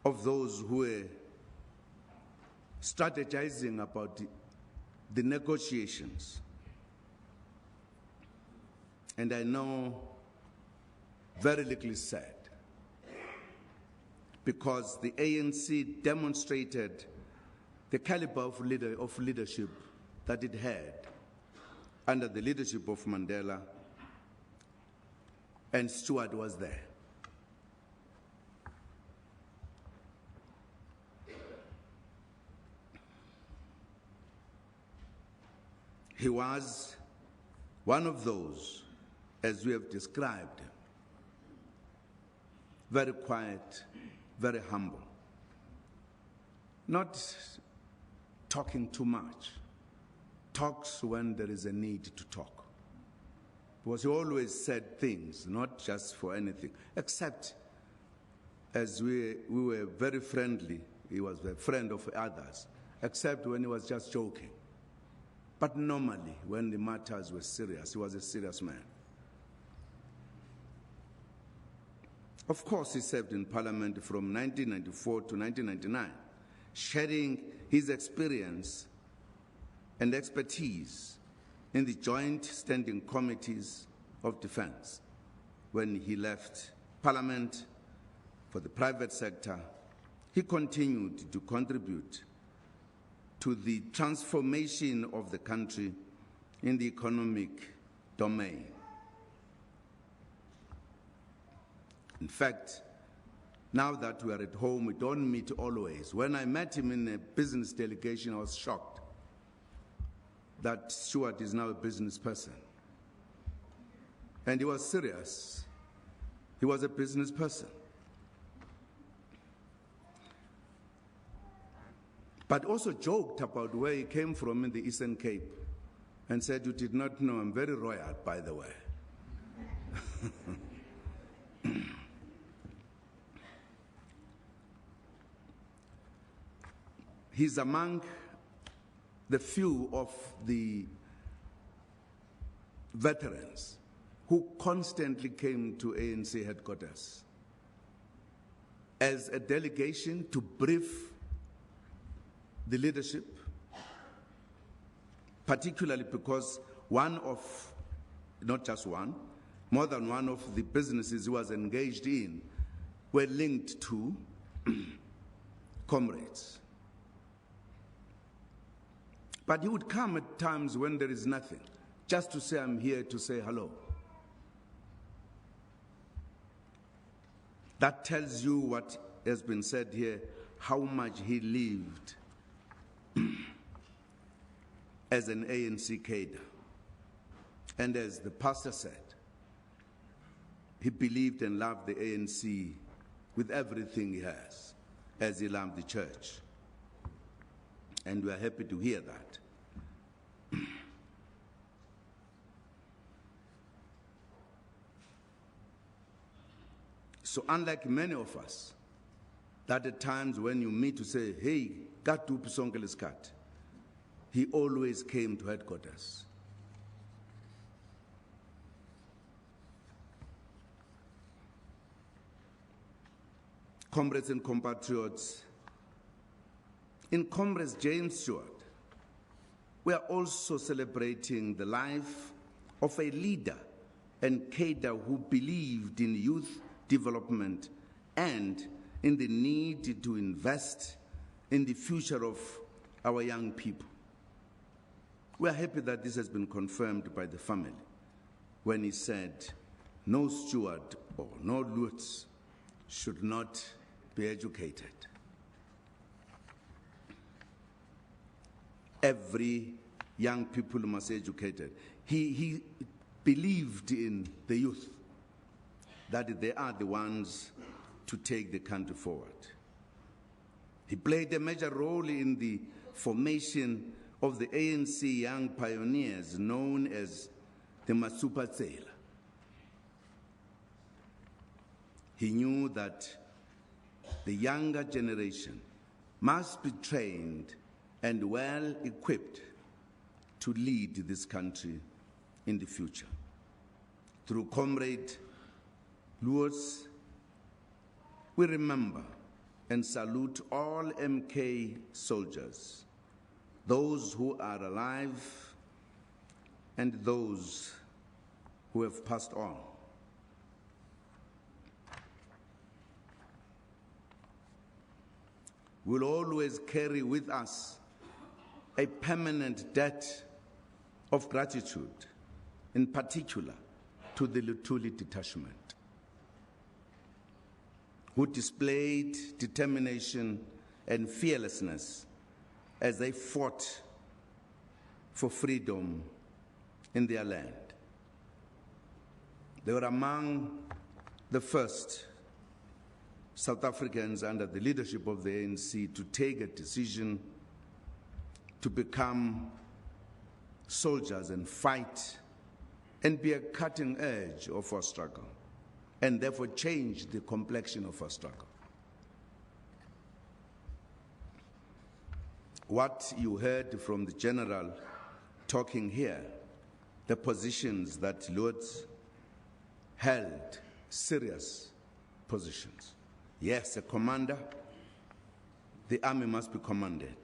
G: of those who were strategizing about the negotiations. And I know very little is said, because the ANC demonstrated the caliber of leadership that it had under the leadership of Mandela, and Stewart was there. He was one of those, as we have described, very quiet, very humble, not talking too much, talks when there is a need to talk. Because he always said things, not just for anything, except as we were very friendly, he was a friend of others, except when he was just joking. But normally, when the matters were serious, he was a serious man. Of course, he served in Parliament from 1994 to 1999, sharing his experience and expertise in the joint standing committees of defense. When he left Parliament for the private sector, he continued to contribute to the transformation of the country in the economic domain. In fact, now that we are at home, we don't meet always. When I met him in a business delegation, I was shocked that Stewart is now a business person. And he was serious. He was a business person. But also joked about where he came from in the Eastern Cape and said, "You did not know, I'm very royal, by the way." He's among the few of the veterans who constantly came to ANC headquarters as a delegation to brief the leadership, particularly because not just one, more than one of the businesses he was engaged in were linked to comrades. But he would come at times when there is nothing, just to say, "I'm here to say hello." That tells you what has been said here, how much he lived as an ANC cadre. And as the pastor said, he believed and loved the ANC with everything he has, as he loved the church. And we are happy to hear that. So unlike many of us, that at times when you meet to say, "Hey, katu pisonkeles kat," he always came to headquarters. Comrades and compatriots, in Comrades James Stewart, we are also celebrating the life of a leader and cadre who believed in youth development and in the need to invest in the future of our young people. We are happy that this has been confirmed by the family when he said, "No Stewart or no Loots should not be educated." Every young people must be educated. He believed in the youth, that they are the ones to take the country forward. He played a major role in the formation of the ANC young pioneers known as the Masupatsela. He knew that the younger generation must be trained and well equipped to lead this country in the future. Through Comrade Loots, we remember and salute all MK soldiers, those who are alive and those who have passed on. We'll always carry with us a permanent debt of gratitude, in particular to the Lutuli detachment, who displayed determination and fearlessness as they fought for freedom in their land. They were among the first South Africans under the leadership of the ANC to take a decision to become soldiers and fight and be a cutting edge of our struggle, and therefore change the complexion of our struggle. What you heard from the general talking here, the positions that Loots held, serious positions. Yes, a commander, the army must be commanded,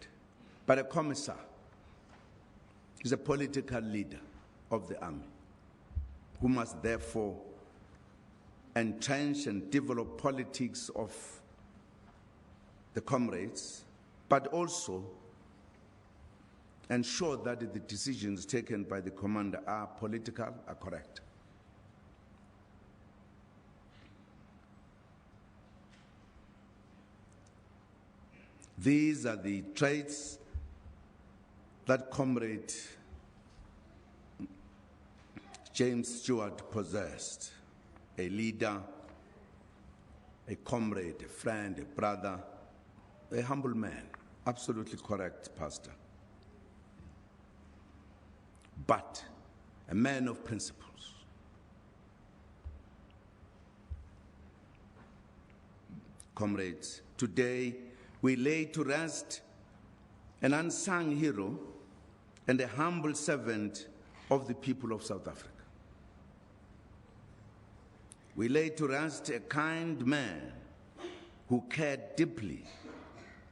G: but a commissar is a political leader of the army who must therefore entrench and develop politics of the comrades, but also ensure that the decisions taken by the commander are political, are correct. These are the traits that Comrade James Stewart possessed: a leader, a comrade, a friend, a brother, a humble man. Absolutely correct, Pastor. But a man of principles. Comrades, today we lay to rest an unsung hero and a humble servant of the people of South Africa. We lay to rest a kind man who cared deeply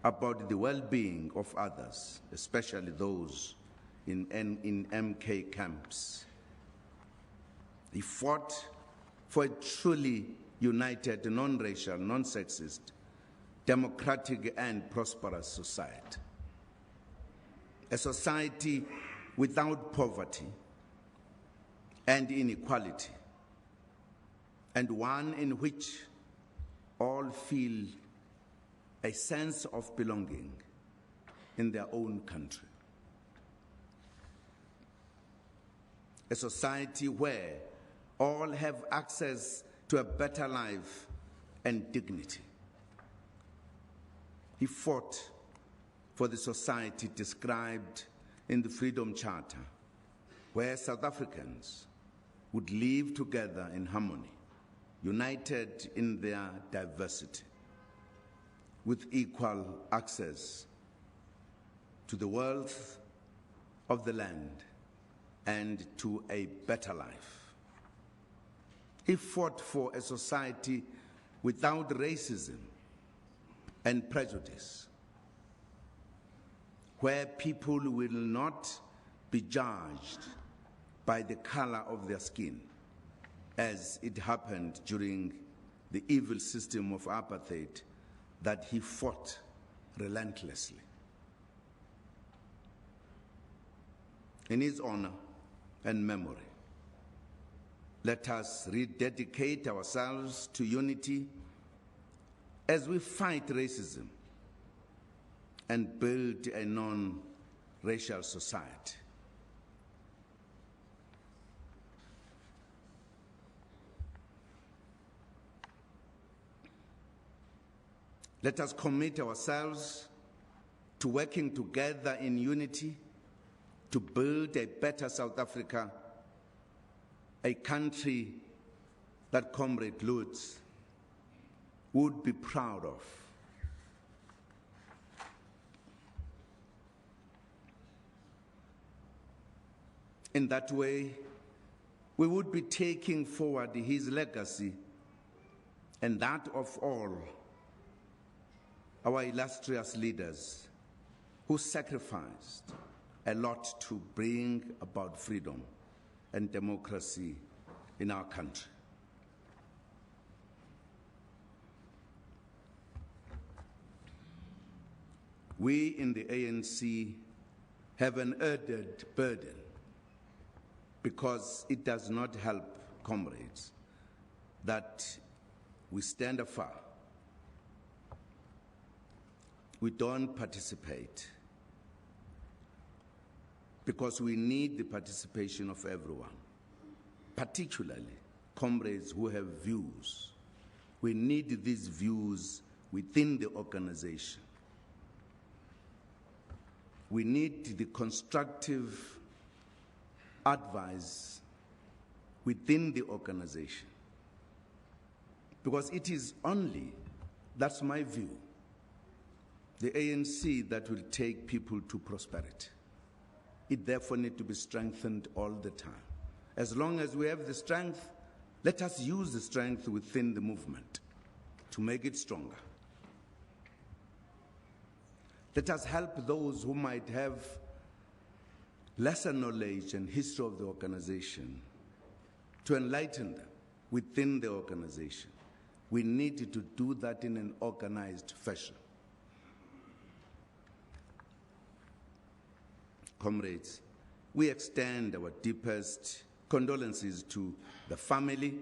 G: about the well-being of others, especially those in MK camps. He fought for a truly united, non-racial, non-sexist, democratic and prosperous society. A society without poverty and inequality, and one in which all feel a sense of belonging in their own country. A society where all have access to a better life and dignity. He fought for the society described in the Freedom Charter, where South Africans would live together in harmony, united in their diversity, with equal access to the wealth of the land and to a better life. He fought for a society without racism and prejudice, where people will not be judged by the color of their skin, as it happened during the evil system of apartheid that he fought relentlessly. In his honor and memory, let us rededicate ourselves to unity as we fight racism and build a non-racial society. Let us commit ourselves to working together in unity to build a better South Africa, a country that Comrade Loots would be proud of. In that way, we would be taking forward his legacy and that of all our illustrious leaders who sacrificed a lot to bring about freedom and democracy in our country. We in the ANC have an added burden because it does not help comrades that we stand afar. We don't participate because we need the participation of everyone, particularly comrades who have views. We need these views within the organization. We need the constructive advice within the organization. Because it is only, that's my view, the ANC that will take people to prosperity. It therefore needs to be strengthened all the time. As long as we have the strength, let us use the strength within the movement to make it stronger. Let us help those who might have lesser knowledge and history of the organization to enlighten them within the organization. We need to do that in an organized fashion. Comrades, we extend our deepest condolences to the family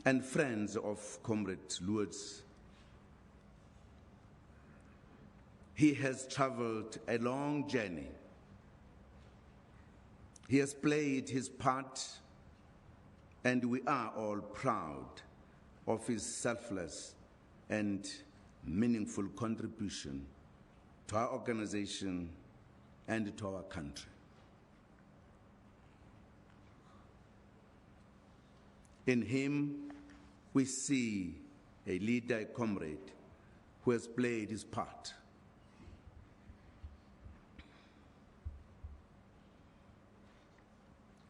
G: and friends of Comrade Loots. He has traveled a long journey. He has played his part, and we are all proud of his selfless and meaningful contribution to our organization and to our country. In him, we see a leader, a comrade, who has played his part.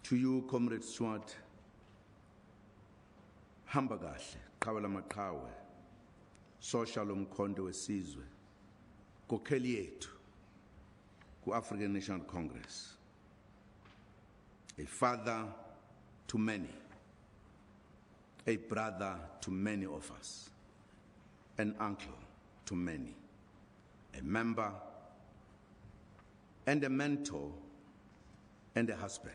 G: To you, Comrade Stewart, hamba kahle, qhawela maqhawe, social umkhonto wesizwe, kokheli yethu, ku-African National Congress, a father to many, a brother to many of us, an uncle to many, a member and a mentor and a husband.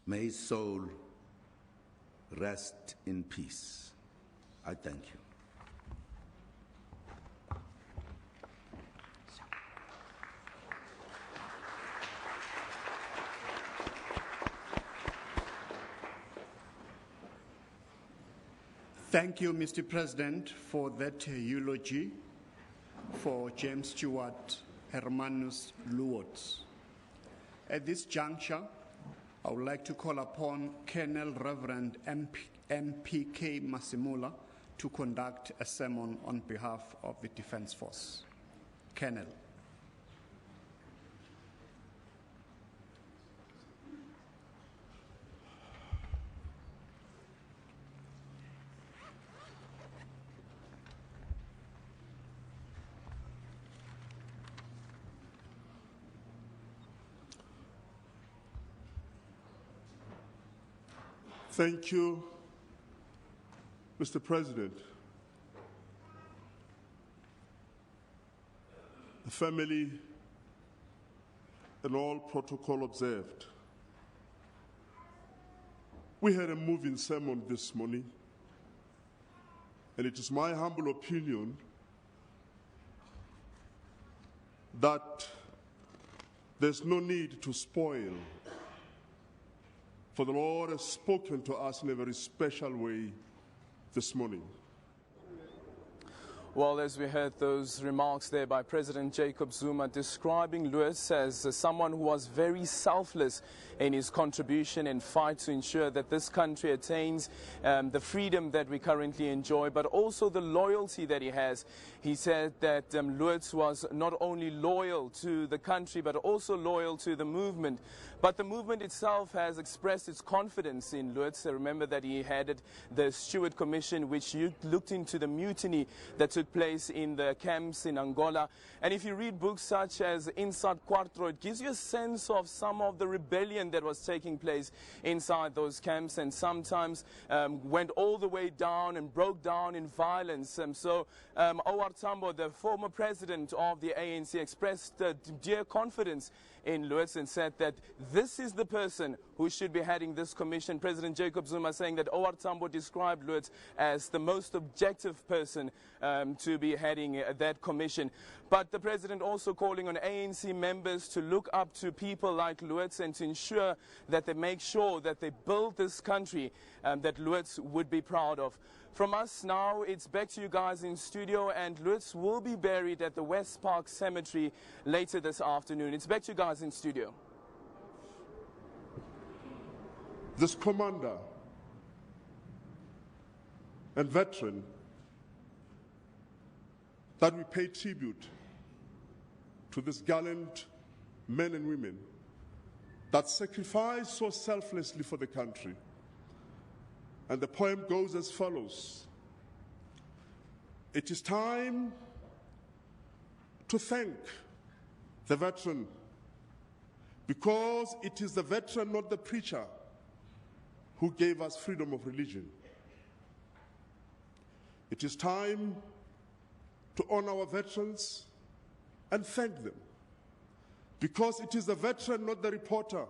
G: May his soul rest in peace. I thank you.
B: Thank you, Mr. President, for that eulogy for James Stewart Hermanus Loots. At this juncture, I would like to call upon Colonel Reverend MPK Masimula to conduct a sermon on behalf of the Defense Force. Colonel.
H: Thank you, Mr. President. The family and all protocol observed. We had a moving sermon this morning, and it is my humble opinion that there's no need to spoil, for the Lord has spoken to us in a very special way this morning.
D: Well, as we heard those remarks there by President Jacob Zuma describing Loots as someone who was very selfless in his contribution and fight to ensure that this country attains the freedom that we currently enjoy, but also the loyalty that he has. He said that Loots was not only loyal to the country, but also loyal to the movement. But the movement itself has expressed its confidence in Loots. Remember that he headed the Stewart Commission, which looked into the mutiny that took place in the camps in Angola. And if you read books such as Inside Cuatro, it gives you a sense of some of the rebellion that was taking place inside those camps, and sometimes went all the way down and broke down in violence. So OR Tambo, the former president of the ANC, expressed dear confidence in Loots and said that this is the person who should be heading this commission. President Jacob Zuma saying that OR Tambo described Loots as the most objective person to be heading that commission. But the president also calling on ANC members to look up to people like Loots and to ensure that they make sure that they build this country that Loots would be proud of. From us now, it's back to you guys in studio, and Loots will be buried at the West Park Cemetery later this afternoon. It's back to you guys in studio.
H: This commander and veteran that we pay tribute to, this gallant men and women that sacrifice so selflessly for the country. And the poem goes as follows. It is time to thank the veteran, because it is the veteran, not the preacher, who gave us freedom of religion. It is time to honor our veterans and thank them, because it is the veteran, not the reporter,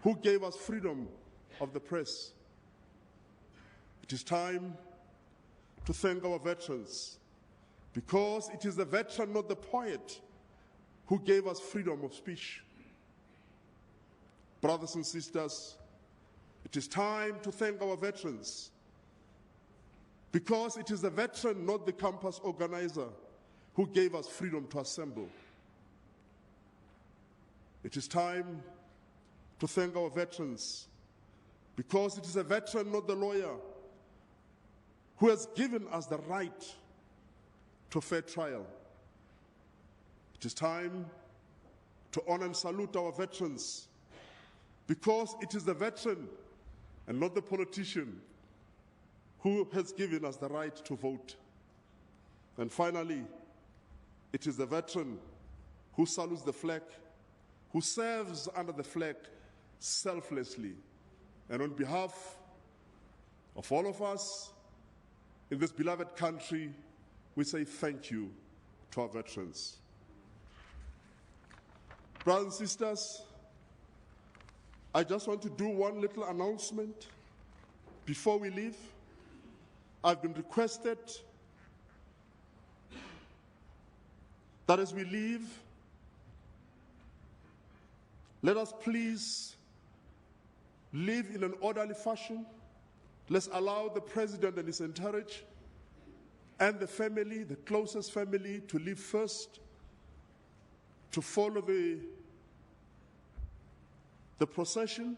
H: who gave us freedom of the press. It is time to thank our veterans, because it is the veteran, not the poet, who gave us freedom of speech. Brothers and sisters, it is time to thank our veterans, because it is the veteran, not the campus organizer, who gave us freedom to assemble. It is time to thank our veterans, because it is a veteran, not the lawyer, who has given us the right to a fair trial. It is time to honor and salute our veterans, because it is the veteran and not the politician who has given us the right to vote. And finally, it is the veteran who salutes the flag, who serves under the flag selflessly. And on behalf of all of us in this beloved country, we say thank you to our veterans. Brothers and sisters, I just want to do one little announcement before we leave. I've been requested that as we leave, let us please leave in an orderly fashion. Let's allow the president and his entourage and the family, the closest family, to leave first, to follow the procession,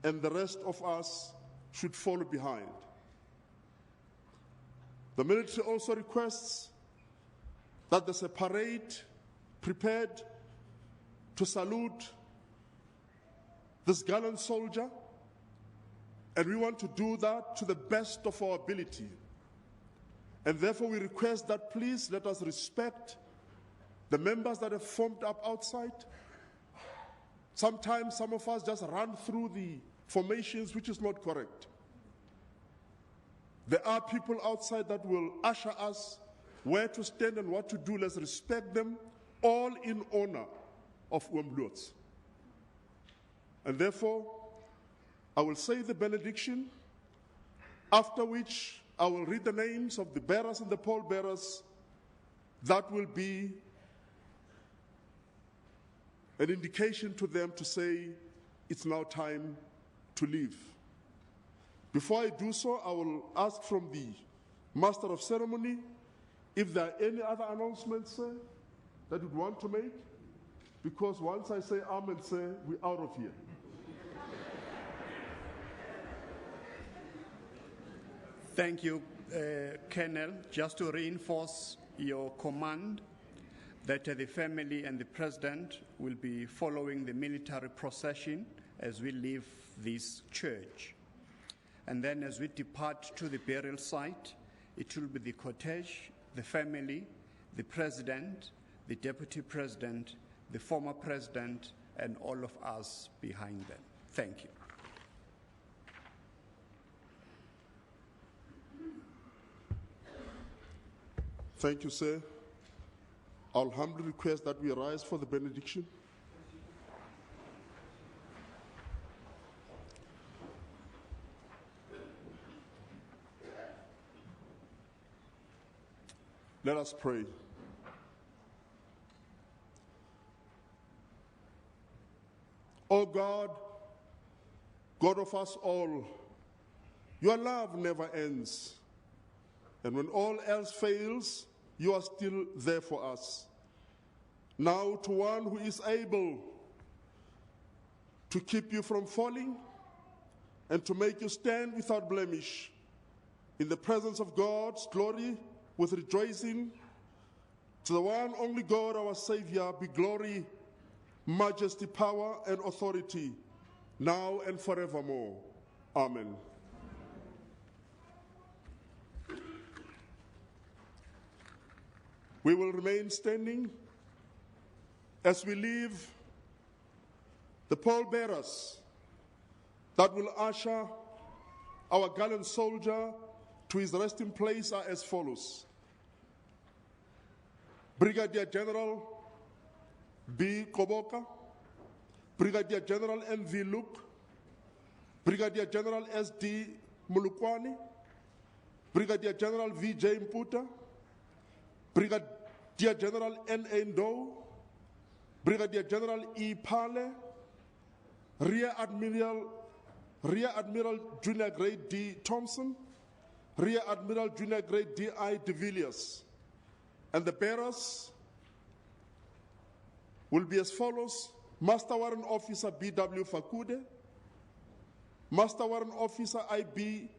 H: and the rest of us should follow behind. The military also requests that there's a parade prepared to salute this gallant soldier, and we want to do that to the best of our ability. And therefore we request that please let us respect the members that have formed up outside. Sometimes some of us just run through the formations, which is not correct. There are people outside that will usher us where to stand and what to do. Let's respect them, all in honor of Loots. And therefore, I will say the benediction, after which I will read the names of the bearers and the pallbearers. That will be an indication to them to say, it's now time to leave. Before I do so, I will ask from the Master of Ceremony, if there are any other announcements, sir, that you'd want to make, because once I say amen, sir, we're out of here.
B: Thank you, Colonel. Just to reinforce your command that the family and the President will be following the military procession as we leave this church. And then as we depart to the burial site, it will be the cortege, the family, the President, the Deputy President, the former President, and all of us behind them. Thank you.
H: Thank you, sir. I'll humbly request that we rise for the benediction. Let us pray. O God, God of us all, your love never ends. And when all else fails, you are still there for us. Now to one who is able to keep you from falling and to make you stand without blemish in the presence of God's glory with rejoicing, to the one only God, our Savior, be glory, majesty, power, and authority, now and forevermore. Amen. We will remain standing as we leave. The pallbearers that will usher our gallant soldier to his resting place are as follows: Brigadier General B. Koboka, Brigadier General M.V. Luke, Brigadier General S.D. Mulukwani, Brigadier General V.J. Mputa, Brigadier General N.A. Ndou, Brigadier General E. Pale, Rear Admiral Junior Grade D. Thompson, Rear Admiral Junior Grade D.I. De Villiers. And the bearers will be as follows: Master Warrant Officer B.W. Fakude, Master Warrant Officer I.B.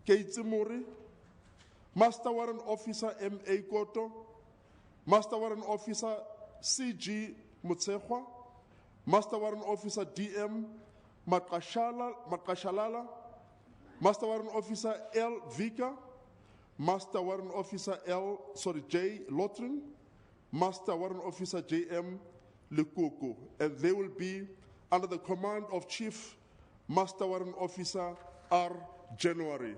H: Keitsimuri, Master Warrant Officer M.A. Koto, Master Warrant Officer C.G. Mutsehwa, Master Warrant Officer D.M. Makashalala, Master Warrant Officer L. Vika, Master Warrant Officer J. Lotrin, Master Warrant Officer J.M. Likuku, and they will be under the command of Chief Master Warrant Officer R. January.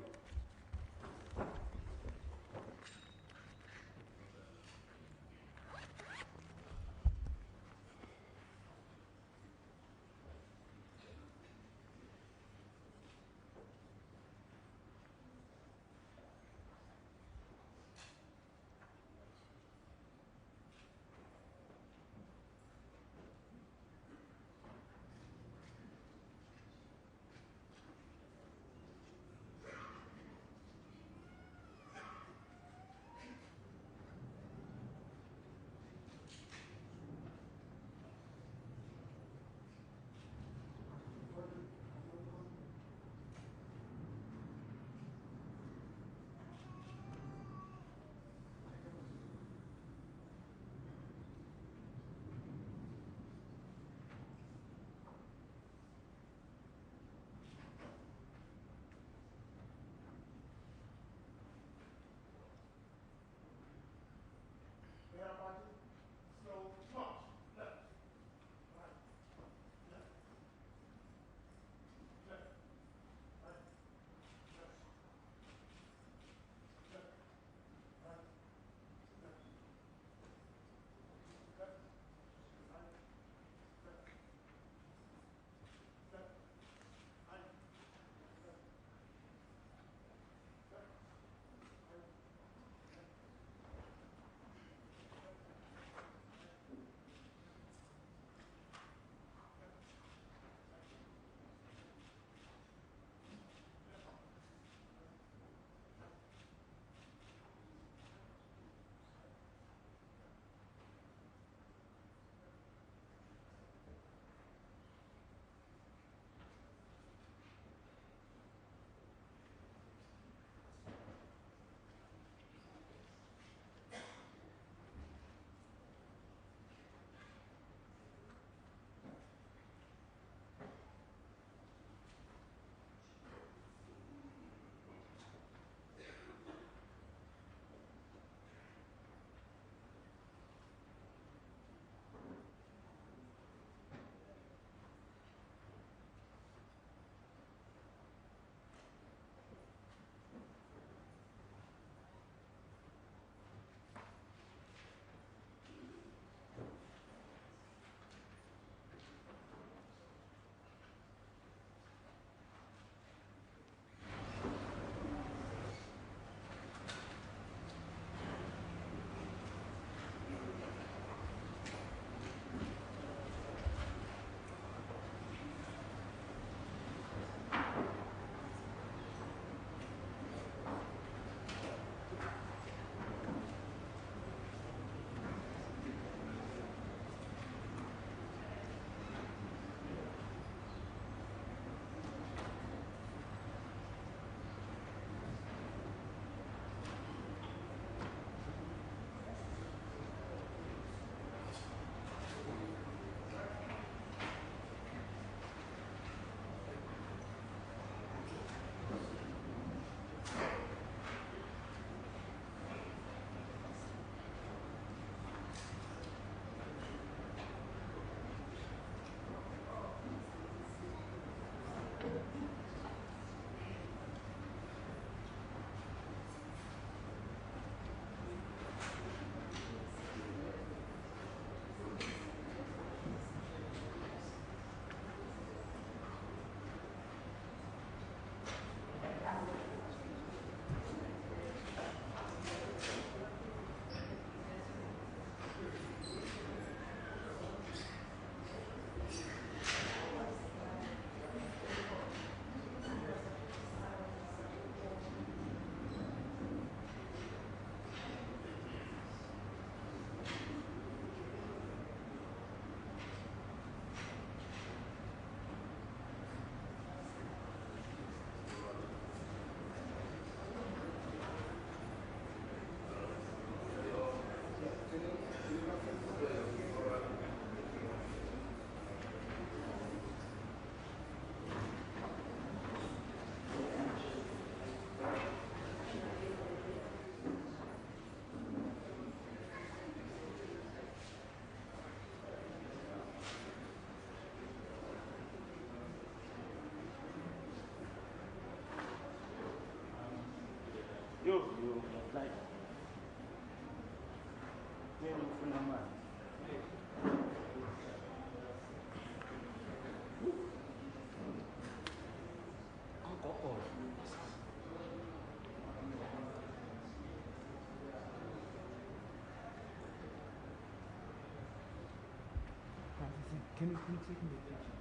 I: Can you take me the picture?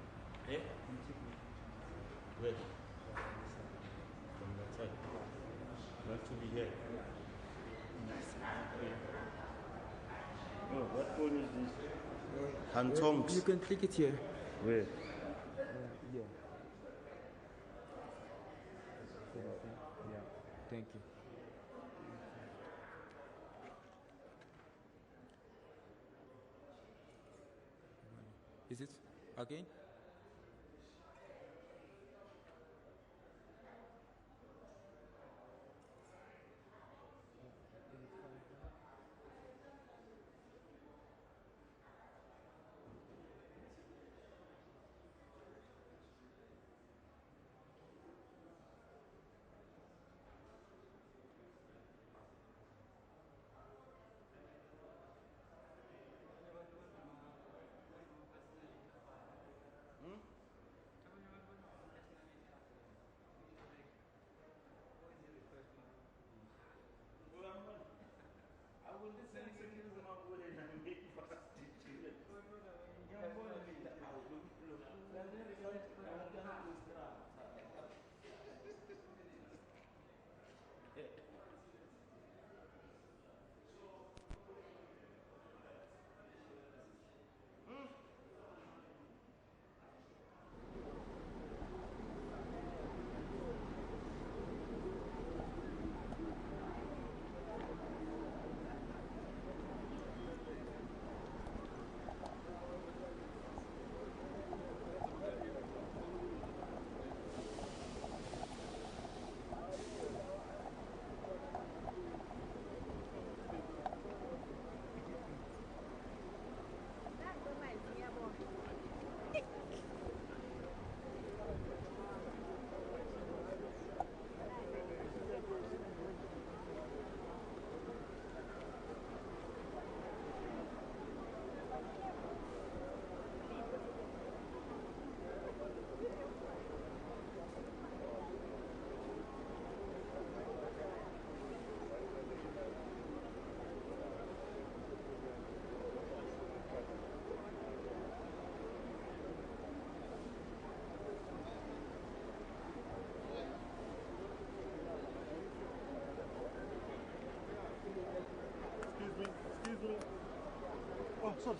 J: Yeah?
I: Can you take me the picture?
J: Where? From that side. Not to be here. Oh, what phone is this? Hantongs.
I: You can click it here.
J: Where?
I: Yeah. Yeah. Thank you. Is it again?
H: Excuse me. Oh, sorry.